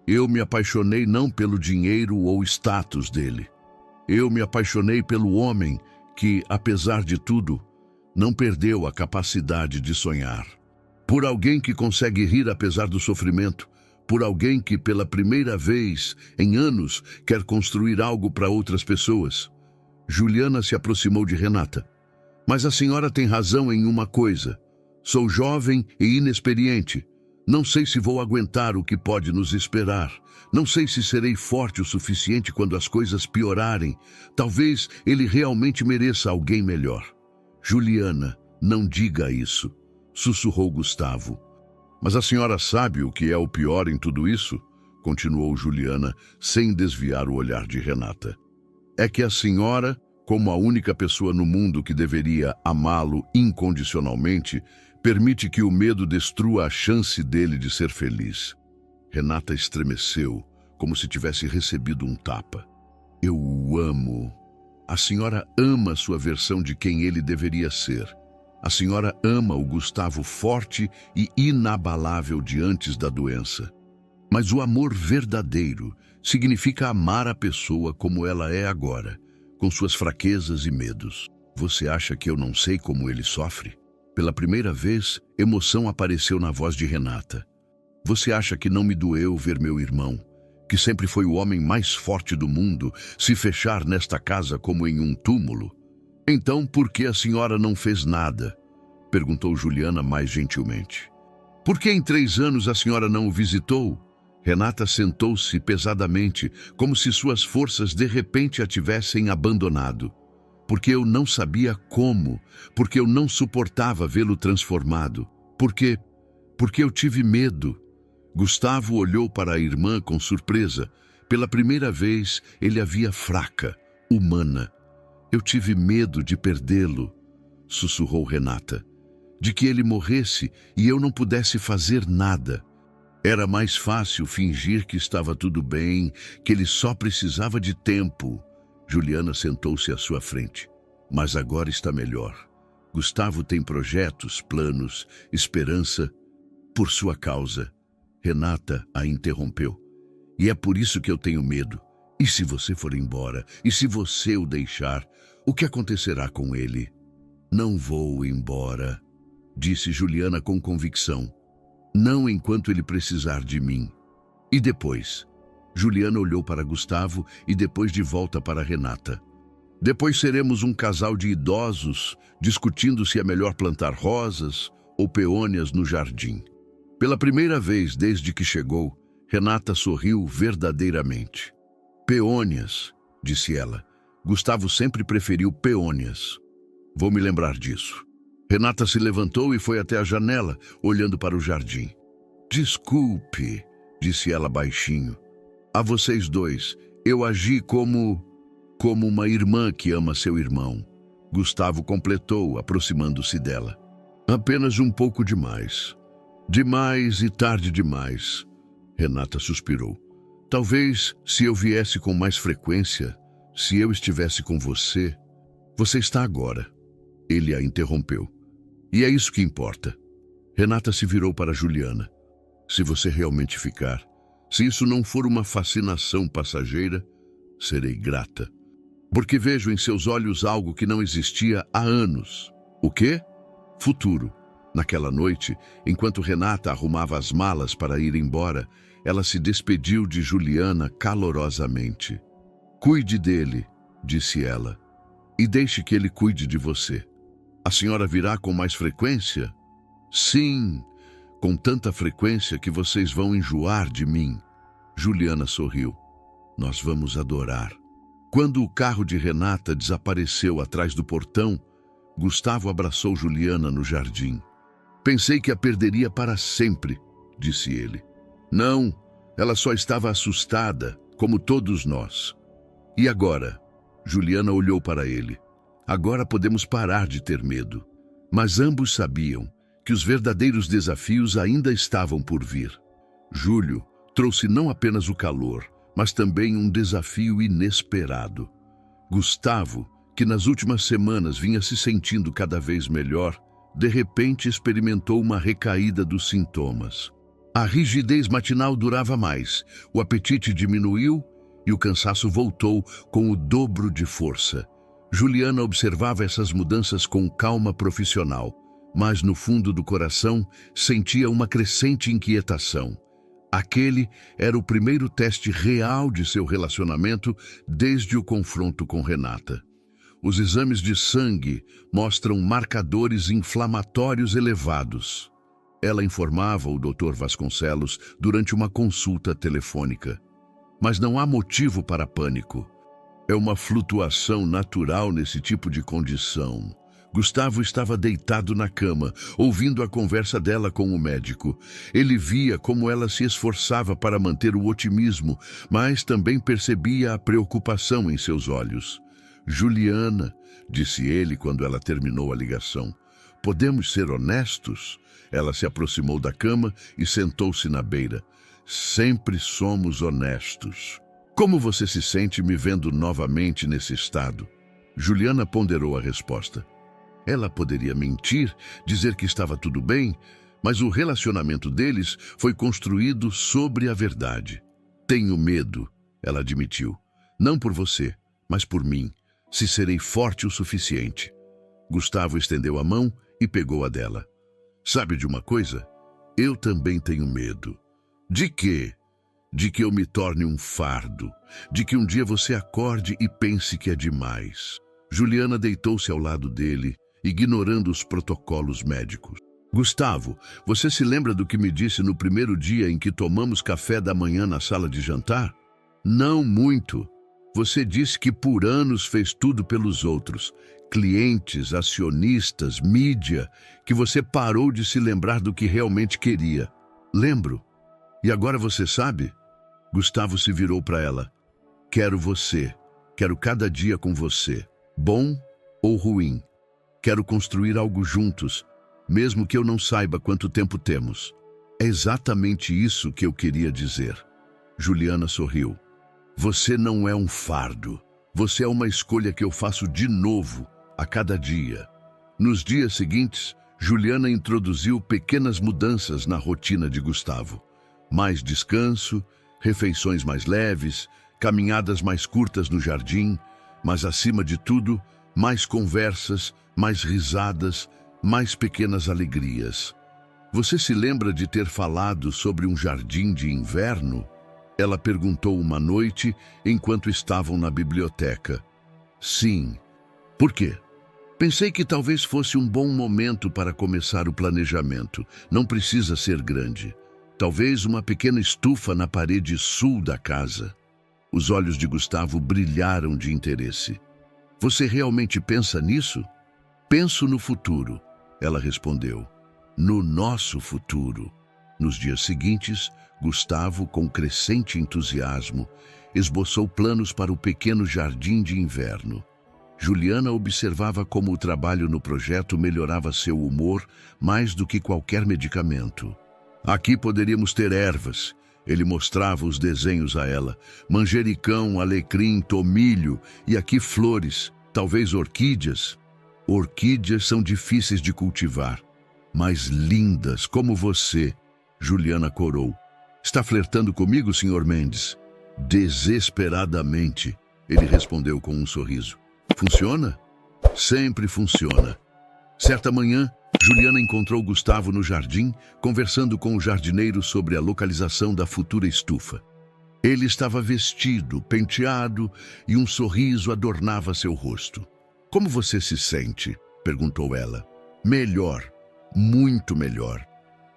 Eu me apaixonei não pelo dinheiro ou status dele. Eu me apaixonei pelo homem que, apesar de tudo, não perdeu a capacidade de sonhar. Por alguém que consegue rir apesar do sofrimento. Por alguém que, pela primeira vez em anos, quer construir algo para outras pessoas. Juliana se aproximou de Renata. Mas a senhora tem razão em uma coisa. Sou jovem e inexperiente. Não sei se vou aguentar o que pode nos esperar. Não sei se serei forte o suficiente quando as coisas piorarem. Talvez ele realmente mereça alguém melhor. Juliana, não diga isso, sussurrou Gustavo. Mas a senhora sabe o que é o pior em tudo isso? Continuou Juliana, sem desviar o olhar de Renata. É que a senhora, como a única pessoa no mundo que deveria amá-lo incondicionalmente, permite que o medo destrua a chance dele de ser feliz. Renata estremeceu, como se tivesse recebido um tapa. Eu o amo. A senhora ama sua versão de quem ele deveria ser. A senhora ama o Gustavo forte e inabalável diante da doença. Mas o amor verdadeiro significa amar a pessoa como ela é agora, com suas fraquezas e medos. Você acha que eu não sei como ele sofre? Pela primeira vez, emoção apareceu na voz de Renata. Você acha que não me doeu ver meu irmão, que sempre foi o homem mais forte do mundo, se fechar nesta casa como em um túmulo? Então, por que a senhora não fez nada? Perguntou Juliana mais gentilmente. Por que em 3 anos a senhora não o visitou? Renata sentou-se pesadamente, como se suas forças de repente a tivessem abandonado. Porque eu não sabia como, porque eu não suportava vê-lo transformado, porque eu tive medo. Gustavo olhou para a irmã com surpresa. Pela primeira vez, ele a via fraca, humana. Eu tive medo de perdê-lo, sussurrou Renata, de que ele morresse e eu não pudesse fazer nada. Era mais fácil fingir que estava tudo bem, que ele só precisava de tempo. Juliana sentou-se à sua frente. Mas agora está melhor. Gustavo tem projetos, planos, esperança por sua causa. Renata a interrompeu. E é por isso que eu tenho medo. E se você for embora? E se você o deixar? O que acontecerá com ele? Não vou embora, disse Juliana com convicção. Não enquanto ele precisar de mim. E depois? Juliana olhou para Gustavo e depois de volta para Renata. Depois seremos um casal de idosos discutindo se é melhor plantar rosas ou peônias no jardim. Pela primeira vez desde que chegou, Renata sorriu verdadeiramente. Peônias, disse ela. Gustavo sempre preferiu peônias. Vou me lembrar disso. Renata se levantou e foi até a janela, olhando para o jardim. Desculpe, disse ela baixinho. A vocês dois, eu agi como uma irmã que ama seu irmão. Gustavo completou, aproximando-se dela. Apenas um pouco demais. Demais e tarde demais. Renata suspirou. Talvez, se eu viesse com mais frequência, se eu estivesse com você... Você está agora. Ele a interrompeu. E é isso que importa. Renata se virou para Juliana. Se você realmente ficar, se isso não for uma fascinação passageira, serei grata. Porque vejo em seus olhos algo que não existia há anos. O quê? Futuro. Naquela noite, enquanto Renata arrumava as malas para ir embora, ela se despediu de Juliana calorosamente. Cuide dele, disse ela, e deixe que ele cuide de você. A senhora virá com mais frequência? Sim, com tanta frequência que vocês vão enjoar de mim. Juliana sorriu. Nós vamos adorar. Quando o carro de Renata desapareceu atrás do portão, Gustavo abraçou Juliana no jardim. Pensei que a perderia para sempre, disse ele. Não, ela só estava assustada, como todos nós. E agora? Juliana olhou para ele. Agora podemos parar de ter medo. Mas ambos sabiam que os verdadeiros desafios ainda estavam por vir. Julho trouxe não apenas o calor, mas também um desafio inesperado. Gustavo, que nas últimas semanas vinha se sentindo cada vez melhor, de repente experimentou uma recaída dos sintomas. A rigidez matinal durava mais, o apetite diminuiu e o cansaço voltou com o dobro de força. Juliana observava essas mudanças com calma profissional, mas no fundo do coração sentia uma crescente inquietação. Aquele era o primeiro teste real de seu relacionamento desde o confronto com Renata. Os exames de sangue mostram marcadores inflamatórios elevados. Ela informava o Dr. Vasconcelos durante uma consulta telefônica. Mas não há motivo para pânico. É uma flutuação natural nesse tipo de condição. Gustavo estava deitado na cama, ouvindo a conversa dela com o médico. Ele via como ela se esforçava para manter o otimismo, mas também percebia a preocupação em seus olhos. Juliana, disse ele quando ela terminou a ligação, podemos ser honestos? Ela se aproximou da cama e sentou-se na beira. Sempre somos honestos. Como você se sente me vendo novamente nesse estado? Juliana ponderou a resposta. Ela poderia mentir, dizer que estava tudo bem, mas o relacionamento deles foi construído sobre a verdade. Tenho medo, ela admitiu. Não por você, mas por mim, se serei forte o suficiente. Gustavo estendeu a mão e pegou a dela. Sabe de uma coisa? Eu também tenho medo. De quê? De que eu me torne um fardo, de que um dia você acorde e pense que é demais. Juliana deitou-se ao lado dele, ignorando os protocolos médicos. Gustavo, você se lembra do que me disse no primeiro dia em que tomamos café da manhã na sala de jantar? Não muito. Você disse que por anos fez tudo pelos outros, clientes, acionistas, mídia, que você parou de se lembrar do que realmente queria. Lembro. E agora você sabe? Gustavo se virou para ela. Quero você. Quero cada dia com você. Bom ou ruim. Quero construir algo juntos, mesmo que eu não saiba quanto tempo temos. É exatamente isso que eu queria dizer. Juliana sorriu. Você não é um fardo. Você é uma escolha que eu faço de novo, a cada dia. Nos dias seguintes, Juliana introduziu pequenas mudanças na rotina de Gustavo. Mais descanso, refeições mais leves, caminhadas mais curtas no jardim, mas acima de tudo, mais conversas, mais risadas, mais pequenas alegrias. Você se lembra de ter falado sobre um jardim de inverno? Ela perguntou uma noite enquanto estavam na biblioteca. Sim. Por quê? Pensei que talvez fosse um bom momento para começar o planejamento. Não precisa ser grande. Talvez uma pequena estufa na parede sul da casa. Os olhos de Gustavo brilharam de interesse. Você realmente pensa nisso? Penso no futuro, ela respondeu. No nosso futuro. Nos dias seguintes, Gustavo, com crescente entusiasmo, esboçou planos para o pequeno jardim de inverno. Juliana observava como o trabalho no projeto melhorava seu humor mais do que qualquer medicamento. Aqui poderíamos ter ervas. Ele mostrava os desenhos a ela. Manjericão, alecrim, tomilho e aqui flores, talvez orquídeas. Orquídeas são difíceis de cultivar, mas lindas como você. Juliana corou. Está flertando comigo, Sr. Mendes? Desesperadamente, ele respondeu com um sorriso. Funciona? Sempre funciona. Certa manhã, Juliana encontrou Gustavo no jardim, conversando com o jardineiro sobre a localização da futura estufa. Ele estava vestido, penteado, e um sorriso adornava seu rosto. Como você se sente? Perguntou ela. Melhor, muito melhor.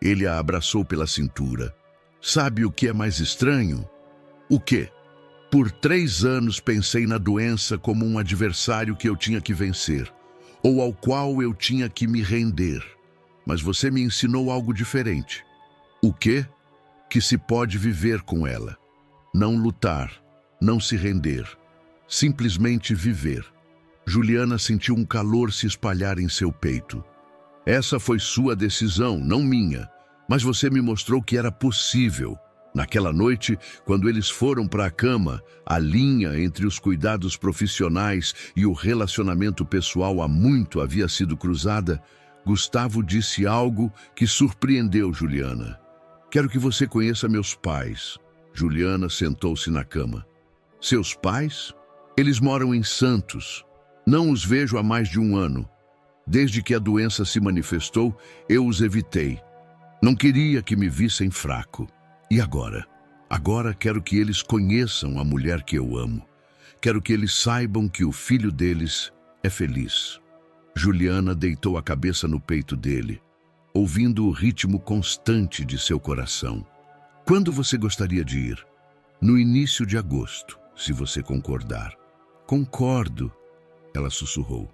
Ele a abraçou pela cintura. Sabe o que é mais estranho? O quê? Por 3 anos pensei na doença como um adversário que eu tinha que vencer, ou ao qual eu tinha que me render. Mas você me ensinou algo diferente. O quê? Que se pode viver com ela. Não lutar, não se render. Simplesmente viver. Juliana sentiu um calor se espalhar em seu peito. Essa foi sua decisão, não minha. Mas você me mostrou que era possível. Naquela noite, quando eles foram para a cama, a linha entre os cuidados profissionais e o relacionamento pessoal há muito havia sido cruzada, Gustavo disse algo que surpreendeu Juliana. Quero que você conheça meus pais. Juliana sentou-se na cama. Seus pais? Eles moram em Santos. Não os vejo há mais de 1 ano. Desde que a doença se manifestou, eu os evitei. Não queria que me vissem fraco. E agora? Agora quero que eles conheçam a mulher que eu amo. Quero que eles saibam que o filho deles é feliz. Juliana deitou a cabeça no peito dele, ouvindo o ritmo constante de seu coração. Quando você gostaria de ir? No início de agosto, se você concordar. Concordo, ela sussurrou.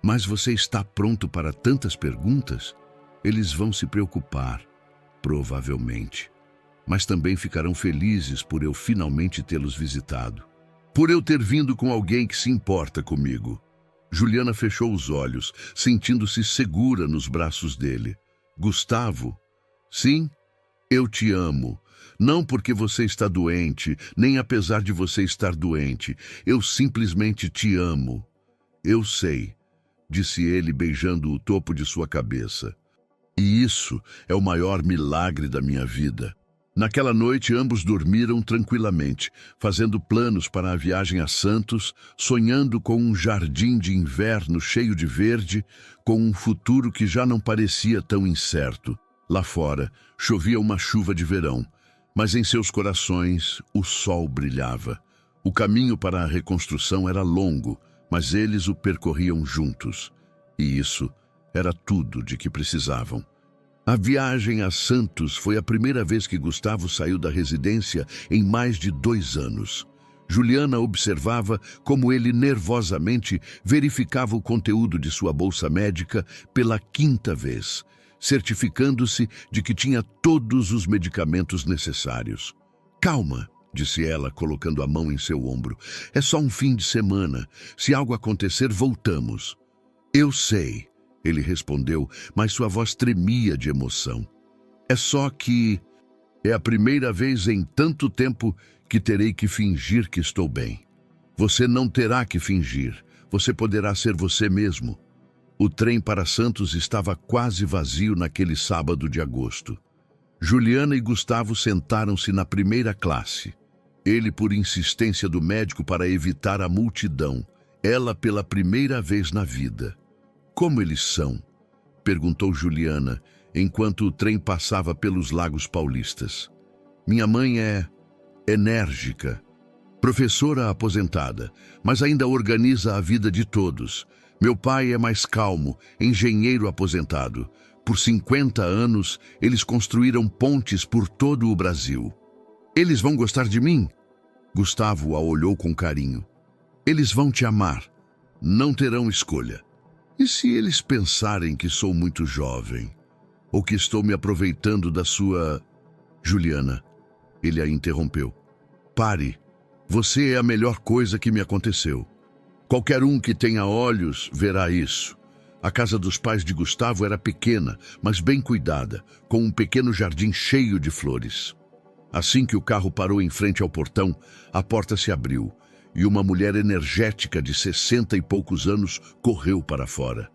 Mas você está pronto para tantas perguntas? Eles vão se preocupar, provavelmente. Mas também ficarão felizes por eu finalmente tê-los visitado. Por eu ter vindo com alguém que se importa comigo. Juliana fechou os olhos, sentindo-se segura nos braços dele. Gustavo, sim, eu te amo. Não porque você está doente, nem apesar de você estar doente. Eu simplesmente te amo. Eu sei, disse ele beijando o topo de sua cabeça. E isso é o maior milagre da minha vida. Naquela noite, ambos dormiram tranquilamente, fazendo planos para a viagem a Santos, sonhando com um jardim de inverno cheio de verde, com um futuro que já não parecia tão incerto. Lá fora, chovia uma chuva de verão, mas em seus corações o sol brilhava. O caminho para a reconstrução era longo, mas eles o percorriam juntos. E isso era tudo de que precisavam. A viagem a Santos foi a primeira vez que Gustavo saiu da residência em mais de 2 anos. Juliana observava como ele nervosamente verificava o conteúdo de sua bolsa médica pela 5ª vez, certificando-se de que tinha todos os medicamentos necessários. Calma, disse ela, colocando a mão em seu ombro. É só um fim de semana. Se algo acontecer, voltamos. Eu sei. Ele respondeu, mas sua voz tremia de emoção. É só que é a primeira vez em tanto tempo que terei que fingir que estou bem. Você não terá que fingir. Você poderá ser você mesmo. O trem para Santos estava quase vazio naquele sábado de agosto. Juliana e Gustavo sentaram-se na primeira classe. Ele por insistência do médico para evitar a multidão. Ela pela primeira vez na vida. Como eles são? Perguntou Juliana, enquanto o trem passava pelos Lagos Paulistas. Minha mãe é enérgica, professora aposentada, mas ainda organiza a vida de todos. Meu pai é mais calmo, engenheiro aposentado. Por 50 anos, eles construíram pontes por todo o Brasil. Eles vão gostar de mim? Gustavo a olhou com carinho. Eles vão te amar. Não terão escolha. E se eles pensarem que sou muito jovem? Ou que estou me aproveitando da sua... Juliana, ele a interrompeu. Pare. Você é a melhor coisa que me aconteceu. Qualquer um que tenha olhos verá isso. A casa dos pais de Gustavo era pequena, mas bem cuidada, com um pequeno jardim cheio de flores. Assim que o carro parou em frente ao portão, a porta se abriu. E uma mulher energética de 60 e poucos anos correu para fora.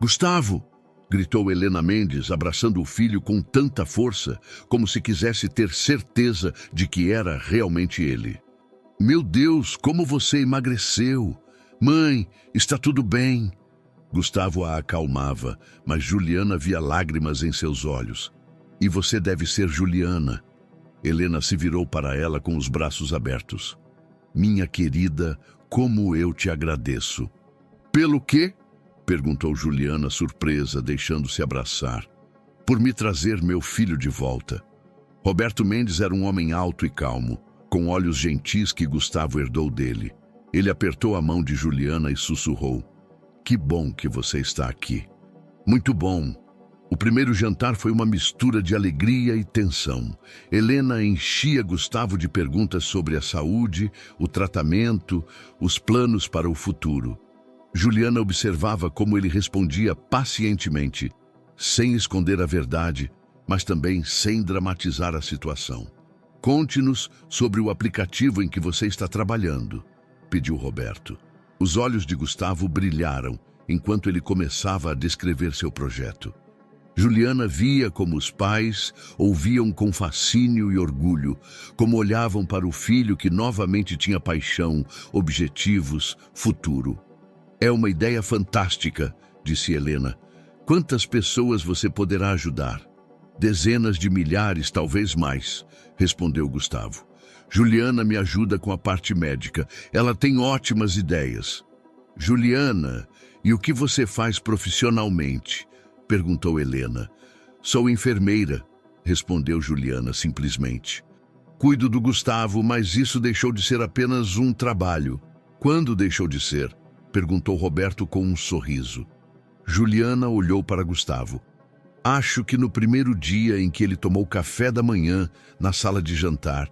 Gustavo! gritou Helena Mendes, abraçando o filho com tanta força, como se quisesse ter certeza de que era realmente ele. Meu Deus, como você emagreceu! Mãe, está tudo bem. Gustavo a acalmava, mas Juliana via lágrimas em seus olhos. E você deve ser Juliana. Helena se virou para ela com os braços abertos. Minha querida, como eu te agradeço. Pelo quê? Perguntou Juliana, surpresa, deixando-se abraçar. Por me trazer meu filho de volta. Roberto Mendes era um homem alto e calmo, com olhos gentis que Gustavo herdou dele. Ele apertou a mão de Juliana e sussurrou. Que bom que você está aqui. Muito bom. O primeiro jantar foi uma mistura de alegria e tensão. Helena enchia Gustavo de perguntas sobre a saúde, o tratamento, os planos para o futuro. Juliana observava como ele respondia pacientemente, sem esconder a verdade, mas também sem dramatizar a situação. Conte-nos sobre o aplicativo em que você está trabalhando, pediu Roberto. Os olhos de Gustavo brilharam enquanto ele começava a descrever seu projeto. Juliana via como os pais ouviam com fascínio e orgulho, como olhavam para o filho que novamente tinha paixão, objetivos, futuro. É uma ideia fantástica, disse Helena. Quantas pessoas você poderá ajudar? Dezenas de milhares, talvez mais, respondeu Gustavo. Juliana me ajuda com a parte médica. Ela tem ótimas ideias. Juliana, e o que você faz profissionalmente? Perguntou Helena. Sou enfermeira, respondeu Juliana simplesmente. Cuido do Gustavo, mas isso deixou de ser apenas um trabalho. Quando deixou de ser? Perguntou Roberto com um sorriso. Juliana olhou para Gustavo. Acho que no primeiro dia em que ele tomou café da manhã na sala de jantar,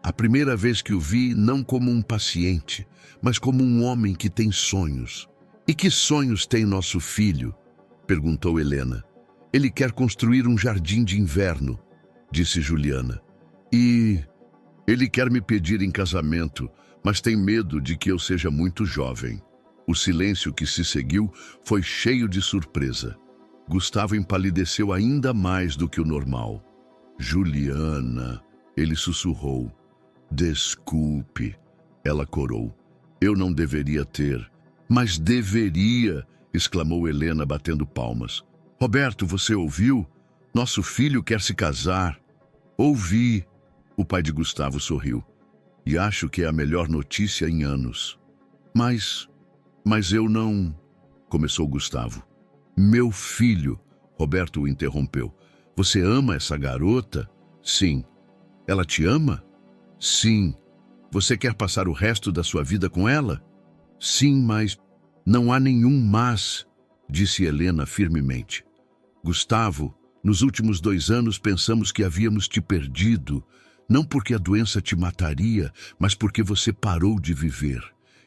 a primeira vez que o vi não como um paciente, mas como um homem que tem sonhos. E que sonhos tem nosso filho? Perguntou Helena. Ele quer construir um jardim de inverno, disse Juliana. E ele quer me pedir em casamento, mas tem medo de que eu seja muito jovem. O silêncio que se seguiu foi cheio de surpresa. Gustavo empalideceu ainda mais do que o normal. Juliana, ele sussurrou. Desculpe, ela corou. Eu não deveria ter. Mas deveria, exclamou Helena batendo palmas. Roberto, você ouviu? Nosso filho quer se casar. Ouvi. O pai de Gustavo sorriu. E acho que é a melhor notícia em anos. Mas eu não... Começou Gustavo. Meu filho, Roberto o interrompeu. Você ama essa garota? Sim. Ela te ama? Sim. Você quer passar o resto da sua vida com ela? Sim, mas não há nenhum mas, disse Helena firmemente. Gustavo, nos últimos 2 anos pensamos que havíamos te perdido, não porque a doença te mataria, mas porque você parou de viver.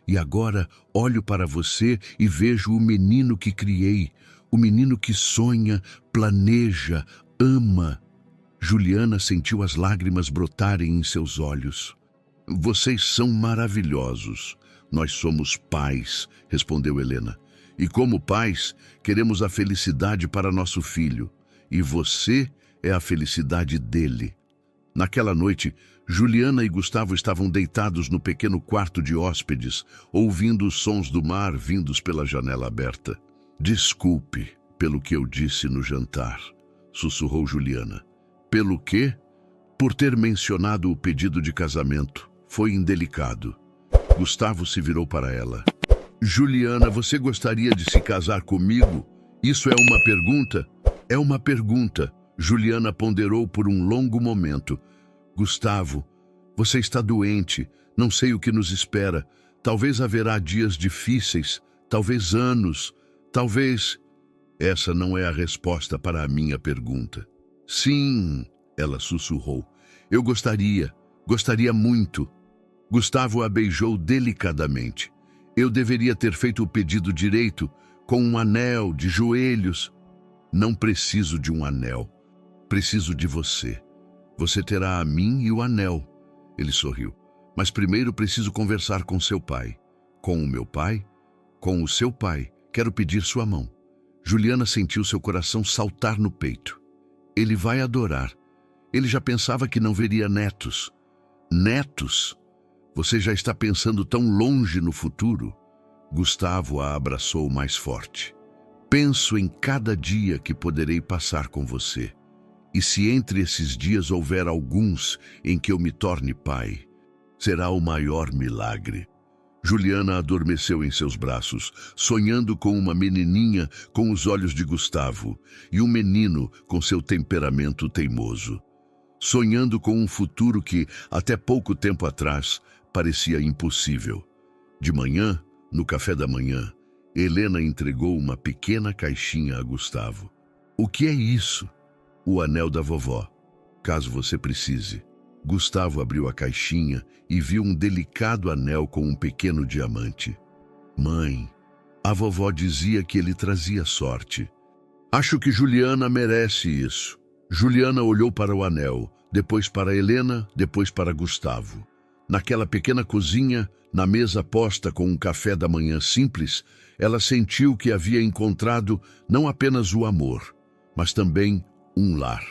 E agora olho para você e vejo o menino que criei, o menino que sonha, planeja, ama. Juliana sentiu as lágrimas brotarem em seus olhos. Vocês são maravilhosos. Nós somos pais, respondeu Helena. E como pais, queremos a felicidade para nosso filho. E você é a felicidade dele. Naquela noite, Juliana e Gustavo estavam deitados no pequeno quarto de hóspedes, ouvindo os sons do mar vindos pela janela aberta. Desculpe pelo que eu disse no jantar, sussurrou Juliana. Pelo quê? Por ter mencionado o pedido de casamento. Foi indelicado. Gustavo se virou para ela. Juliana, você gostaria de se casar comigo? Isso é uma pergunta? É uma pergunta. Juliana ponderou por um longo momento. Gustavo, você está doente. Não sei o que nos espera. Talvez haverá dias difíceis. Talvez anos. Talvez... Essa não é a resposta para a minha pergunta. Sim, ela sussurrou. Eu gostaria muito. Gustavo a beijou delicadamente. Eu deveria ter feito o pedido direito, com um anel, de joelhos. Não preciso de um anel. Preciso de você. Você terá a mim e o anel. Ele sorriu. Mas primeiro preciso conversar com seu pai. Com o meu pai? Com o seu pai. Quero pedir sua mão. Juliana sentiu seu coração saltar no peito. Ele vai adorar. Ele já pensava que não veria netos. Netos? Você já está pensando tão longe no futuro? Gustavo a abraçou mais forte. Penso em cada dia que poderei passar com você. E se entre esses dias houver alguns em que eu me torne pai, será o maior milagre. Juliana adormeceu em seus braços, sonhando com uma menininha com os olhos de Gustavo e um menino com seu temperamento teimoso. Sonhando com um futuro que, até pouco tempo atrás, parecia impossível. De manhã, no café da manhã, Helena entregou uma pequena caixinha a Gustavo. O que é isso? O anel da vovó. Caso você precise. Gustavo abriu a caixinha e viu um delicado anel com um pequeno diamante. Mãe, a vovó dizia que ele trazia sorte. Acho que Juliana merece isso. Juliana olhou para o anel, depois para Helena, depois para Gustavo. Naquela pequena cozinha, na mesa posta com um café da manhã simples, ela sentiu que havia encontrado não apenas o amor, mas também um lar.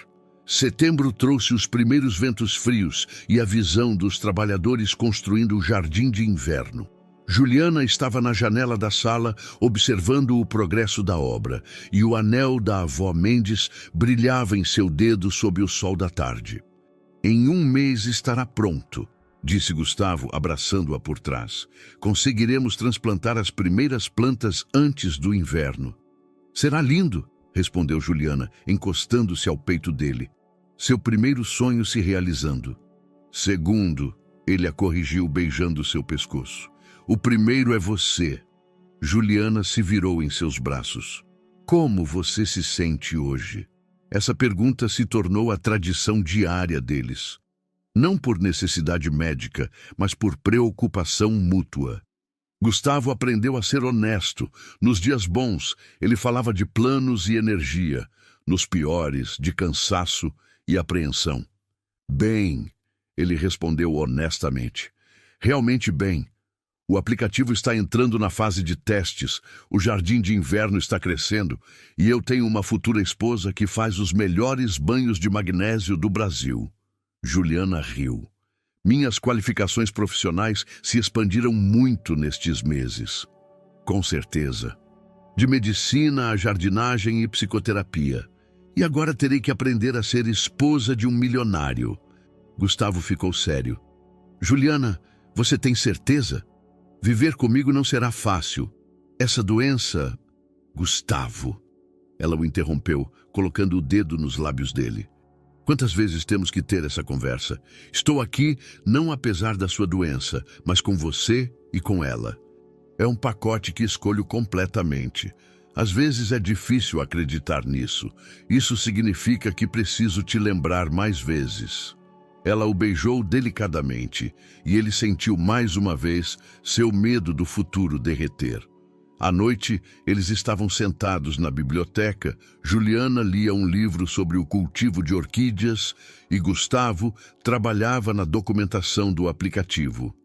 Setembro trouxe os primeiros ventos frios e a visão dos trabalhadores construindo o jardim de inverno. Juliana estava na janela da sala observando o progresso da obra e o anel da avó Mendes brilhava em seu dedo sob o sol da tarde. Em um mês estará pronto, disse Gustavo, abraçando-a por trás. Conseguiremos transplantar as primeiras plantas antes do inverno. Será lindo, respondeu Juliana, encostando-se ao peito dele. Seu primeiro sonho se realizando. Segundo, ele a corrigiu beijando seu pescoço. O primeiro é você. Juliana se virou em seus braços. Como você se sente hoje? Essa pergunta se tornou a tradição diária deles. Não por necessidade médica, mas por preocupação mútua. Gustavo aprendeu a ser honesto. Nos dias bons, ele falava de planos e energia. Nos piores, de cansaço e apreensão. Bem, ele respondeu honestamente. Realmente bem. O aplicativo está entrando na fase de testes, o jardim de inverno está crescendo e eu tenho uma futura esposa que faz os melhores banhos de magnésio do Brasil. Juliana riu. Minhas qualificações profissionais se expandiram muito nestes meses. Com certeza. De medicina a jardinagem e psicoterapia. E agora terei que aprender a ser esposa de um milionário. Gustavo ficou sério. Juliana, você tem certeza? Viver comigo não será fácil. Essa doença... Gustavo. Ela o interrompeu, colocando o dedo nos lábios dele. Quantas vezes temos que ter essa conversa? Estou aqui não apesar da sua doença, mas com você e com ela. É um pacote que escolho completamente. Às vezes é difícil acreditar nisso. Isso significa que preciso te lembrar mais vezes. Ela o beijou delicadamente e ele sentiu mais uma vez seu medo do futuro derreter. À noite, eles estavam sentados na biblioteca. Juliana lia um livro sobre o cultivo de orquídeas e Gustavo trabalhava na documentação do aplicativo.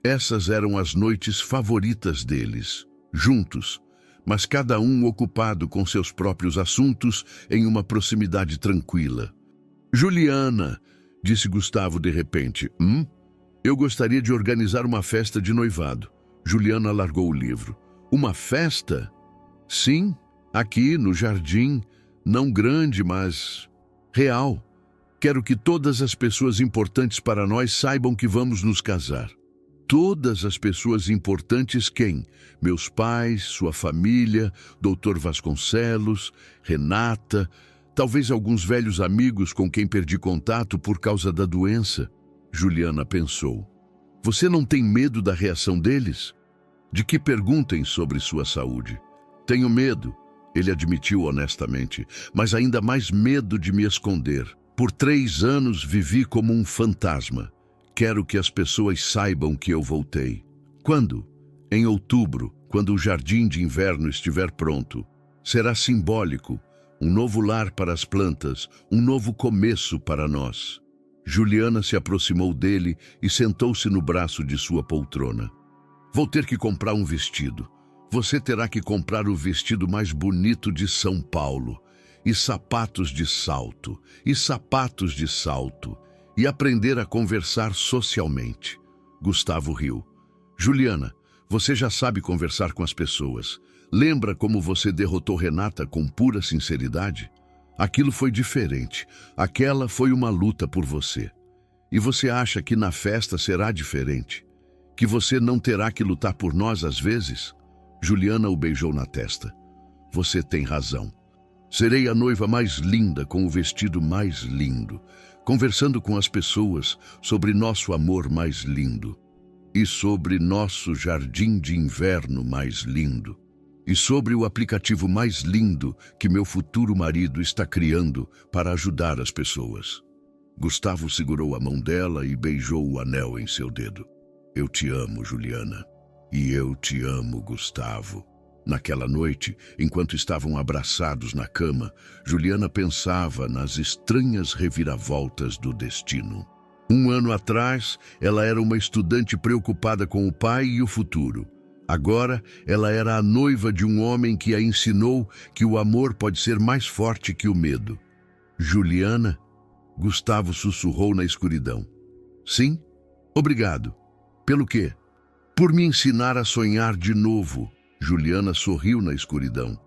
Essas eram as noites favoritas deles, juntos, mas cada um ocupado com seus próprios assuntos em uma proximidade tranquila. Juliana, disse Gustavo de repente, eu gostaria de organizar uma festa de noivado. Juliana largou o livro. Uma festa? Sim, aqui no jardim, não grande, mas real. Quero que todas as pessoas importantes para nós saibam que vamos nos casar. Todas as pessoas importantes quem? Meus pais, sua família, Dr. Vasconcelos, Renata, talvez alguns velhos amigos com quem perdi contato por causa da doença. Juliana pensou. Você não tem medo da reação deles? De que perguntem sobre sua saúde? Tenho medo, ele admitiu honestamente, mas ainda mais medo de me esconder. Por 3 anos vivi como um fantasma. Quero que as pessoas saibam que eu voltei. Quando? Em outubro, quando o jardim de inverno estiver pronto. Será simbólico, um novo lar para as plantas, um novo começo para nós. Juliana se aproximou dele e sentou-se no braço de sua poltrona. Vou ter que comprar um vestido. Você terá que comprar o vestido mais bonito de São Paulo, e sapatos de salto, e sapatos de salto, e aprender a conversar socialmente. Gustavo riu. Juliana, você já sabe conversar com as pessoas. Lembra como você derrotou Renata com pura sinceridade? Aquilo foi diferente. Aquela foi uma luta por você. E você acha que na festa será diferente? Que você não terá que lutar por nós às vezes? Juliana o beijou na testa. Você tem razão. Serei a noiva mais linda com o vestido mais lindo, conversando com as pessoas sobre nosso amor mais lindo, e sobre nosso jardim de inverno mais lindo, e sobre o aplicativo mais lindo que meu futuro marido está criando para ajudar as pessoas. Gustavo segurou a mão dela e beijou o anel em seu dedo. Eu te amo, Juliana. E eu te amo, Gustavo. Naquela noite, enquanto estavam abraçados na cama, Juliana pensava nas estranhas reviravoltas do destino. 1 ano atrás, ela era uma estudante preocupada com o pai e o futuro. Agora, ela era a noiva de um homem que a ensinou que o amor pode ser mais forte que o medo. Juliana? Gustavo sussurrou na escuridão. Sim? Obrigado. Pelo quê? Por me ensinar a sonhar de novo. Juliana sorriu na escuridão.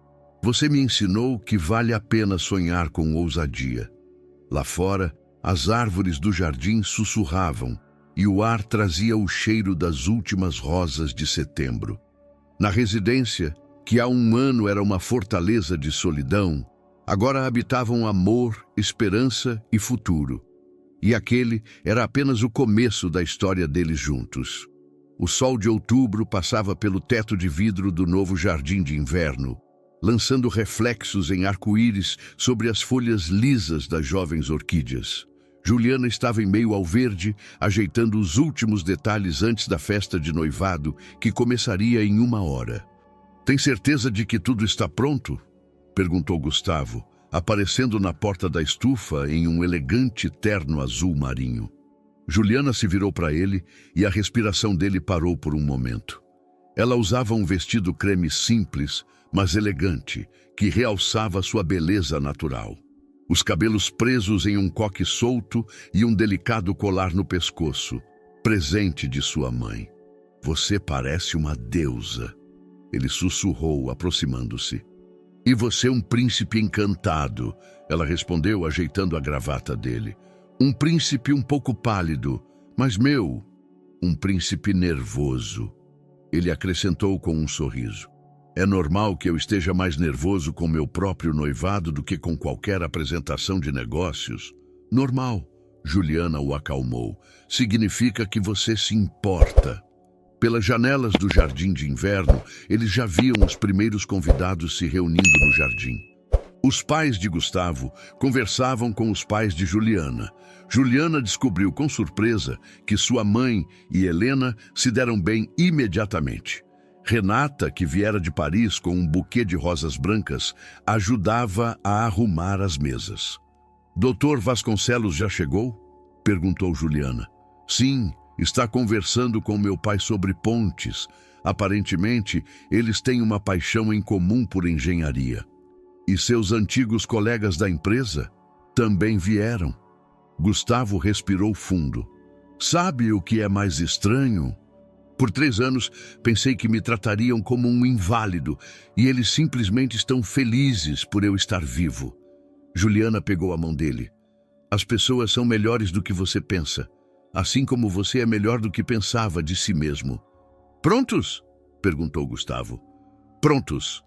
Você me ensinou que vale a pena sonhar com ousadia. Lá fora, as árvores do jardim sussurravam e o ar trazia o cheiro das últimas rosas de setembro. Na residência, que há 1 ano era uma fortaleza de solidão, agora habitavam amor, esperança e futuro. E aquele era apenas o começo da história deles juntos. O sol de outubro passava pelo teto de vidro do novo jardim de inverno, lançando reflexos em arco-íris sobre as folhas lisas das jovens orquídeas. Juliana estava em meio ao verde, ajeitando os últimos detalhes antes da festa de noivado, que começaria em 1 hora. Tem certeza de que tudo está pronto? Perguntou Gustavo, aparecendo na porta da estufa em um elegante terno azul marinho. Juliana se virou para ele e a respiração dele parou por um momento. Ela usava um vestido creme simples, mas elegante, que realçava sua beleza natural. Os cabelos presos em um coque solto e um delicado colar no pescoço, presente de sua mãe. Você parece uma deusa, ele sussurrou, aproximando-se. E você um príncipe encantado, ela respondeu, ajeitando a gravata dele. Um príncipe um pouco pálido, mas um príncipe nervoso. Ele acrescentou com um sorriso. É normal que eu esteja mais nervoso com meu próprio noivado do que com qualquer apresentação de negócios. Normal, Juliana o acalmou. Significa que você se importa. Pelas janelas do jardim de inverno, eles já viam os primeiros convidados se reunindo no jardim. Os pais de Gustavo conversavam com os pais de Juliana. Juliana descobriu com surpresa que sua mãe e Helena se deram bem imediatamente. Renata, que viera de Paris com um buquê de rosas brancas, ajudava a arrumar as mesas. Doutor Vasconcelos já chegou? Perguntou Juliana. Sim, está conversando com meu pai sobre pontes. Aparentemente, eles têm uma paixão em comum por engenharia. E seus antigos colegas da empresa também vieram. Gustavo respirou fundo. Sabe o que é mais estranho? Por 3 anos, pensei que me tratariam como um inválido e eles simplesmente estão felizes por eu estar vivo. Juliana pegou a mão dele. As pessoas são melhores do que você pensa, assim como você é melhor do que pensava de si mesmo. Prontos? Perguntou Gustavo. Prontos.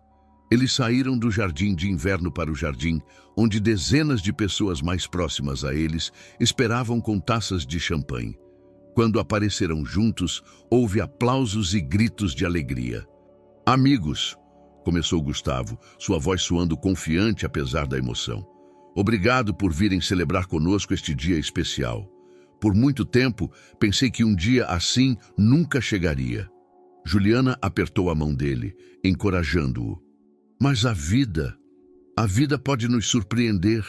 Eles saíram do jardim de inverno para o jardim, onde dezenas de pessoas mais próximas a eles esperavam com taças de champanhe. Quando apareceram juntos, houve aplausos e gritos de alegria. Amigos, começou Gustavo, sua voz soando confiante apesar da emoção. Obrigado por virem celebrar conosco este dia especial. Por muito tempo, pensei que um dia assim nunca chegaria. Juliana apertou a mão dele, encorajando-o. Mas a vida pode nos surpreender,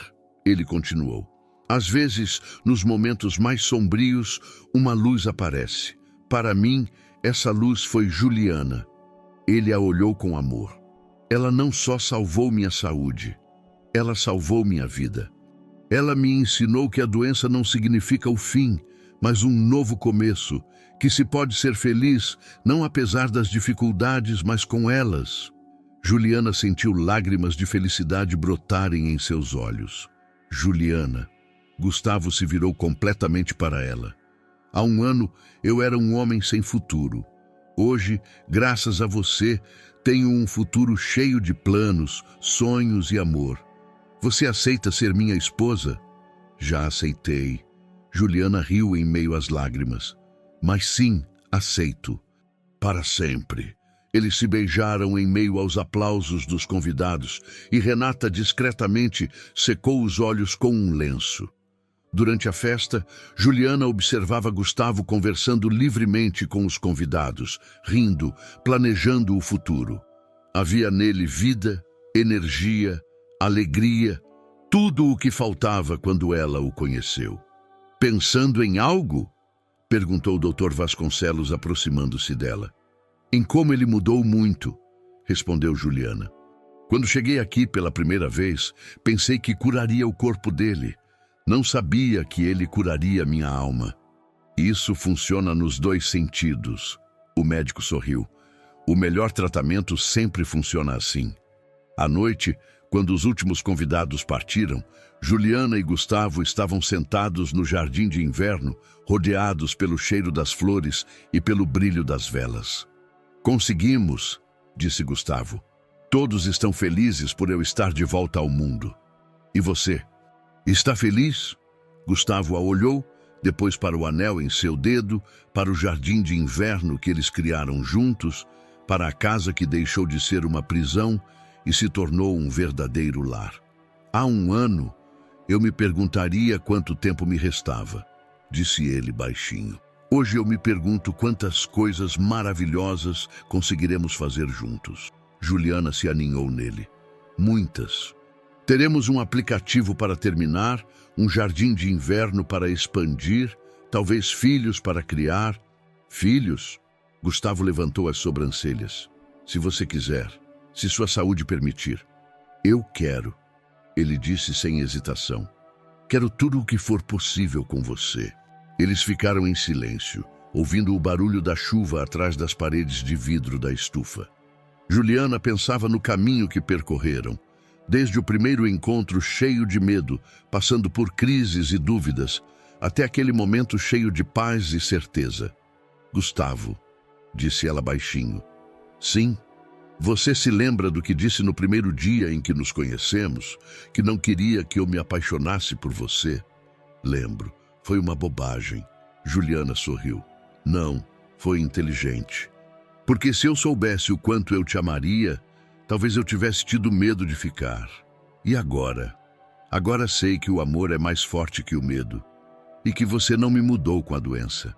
ele continuou. Às vezes, nos momentos mais sombrios, uma luz aparece. Para mim, essa luz foi Juliana. Ele a olhou com amor. Ela não só salvou minha saúde, ela salvou minha vida. Ela me ensinou que a doença não significa o fim, mas um novo começo, que se pode ser feliz, não apesar das dificuldades, mas com elas. Juliana sentiu lágrimas de felicidade brotarem em seus olhos. Juliana. Gustavo se virou completamente para ela. Há um ano, eu era um homem sem futuro. Hoje, graças a você, tenho um futuro cheio de planos, sonhos e amor. Você aceita ser minha esposa? Já aceitei. Juliana riu em meio às lágrimas. Mas sim, aceito. Para sempre. Eles se beijaram em meio aos aplausos dos convidados e Renata discretamente secou os olhos com um lenço. Durante a festa, Juliana observava Gustavo conversando livremente com os convidados, rindo, planejando o futuro. Havia nele vida, energia, alegria, tudo o que faltava quando ela o conheceu. Pensando em algo? Perguntou o Dr. Vasconcelos, aproximando-se dela. Em como ele mudou muito, respondeu Juliana. Quando cheguei aqui pela primeira vez, pensei que curaria o corpo dele. Não sabia que ele curaria minha alma. Isso funciona nos dois sentidos. O médico sorriu. O melhor tratamento sempre funciona assim. À noite, quando os últimos convidados partiram, Juliana e Gustavo estavam sentados no jardim de inverno, rodeados pelo cheiro das flores e pelo brilho das velas. Conseguimos, disse Gustavo. Todos estão felizes por eu estar de volta ao mundo. E você? Está feliz? Gustavo a olhou, depois para o anel em seu dedo, para o jardim de inverno que eles criaram juntos, para a casa que deixou de ser uma prisão e se tornou um verdadeiro lar. Há um ano, eu me perguntaria quanto tempo me restava, disse ele baixinho. Hoje eu me pergunto quantas coisas maravilhosas conseguiremos fazer juntos. Juliana se aninhou nele. Muitas. Teremos um aplicativo para terminar, um jardim de inverno para expandir, talvez filhos para criar. Filhos? Gustavo levantou as sobrancelhas. Se você quiser, se sua saúde permitir. Eu quero, ele disse sem hesitação. Quero tudo o que for possível com você. Eles ficaram em silêncio, ouvindo o barulho da chuva atrás das paredes de vidro da estufa. Juliana pensava no caminho que percorreram, desde o primeiro encontro cheio de medo, passando por crises e dúvidas, até aquele momento cheio de paz e certeza. Gustavo, disse ela baixinho. Sim, você se lembra do que disse no primeiro dia em que nos conhecemos, que não queria que eu me apaixonasse por você? Lembro. Foi uma bobagem. Juliana sorriu. Não, foi inteligente. Porque se eu soubesse o quanto eu te amaria, talvez eu tivesse tido medo de ficar. E agora? Agora sei que o amor é mais forte que o medo. E que você não me mudou com a doença,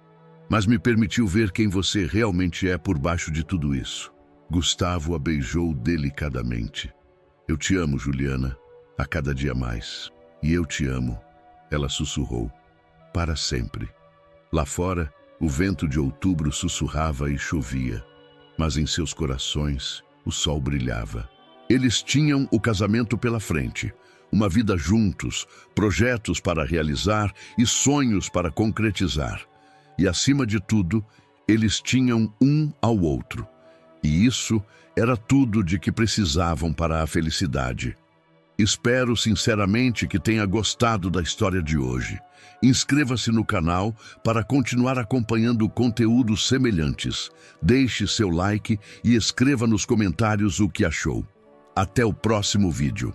mas me permitiu ver quem você realmente é por baixo de tudo isso. Gustavo a beijou delicadamente. Eu te amo, Juliana, a cada dia mais. E eu te amo, ela sussurrou. Para sempre. Lá fora, o vento de outubro sussurrava e chovia, mas em seus corações o sol brilhava. Eles tinham o casamento pela frente, uma vida juntos, projetos para realizar e sonhos para concretizar. E acima de tudo, eles tinham um ao outro. E isso era tudo de que precisavam para a felicidade. Espero sinceramente que tenha gostado da história de hoje. Inscreva-se no canal para continuar acompanhando conteúdos semelhantes. Deixe seu like e escreva nos comentários o que achou. Até o próximo vídeo.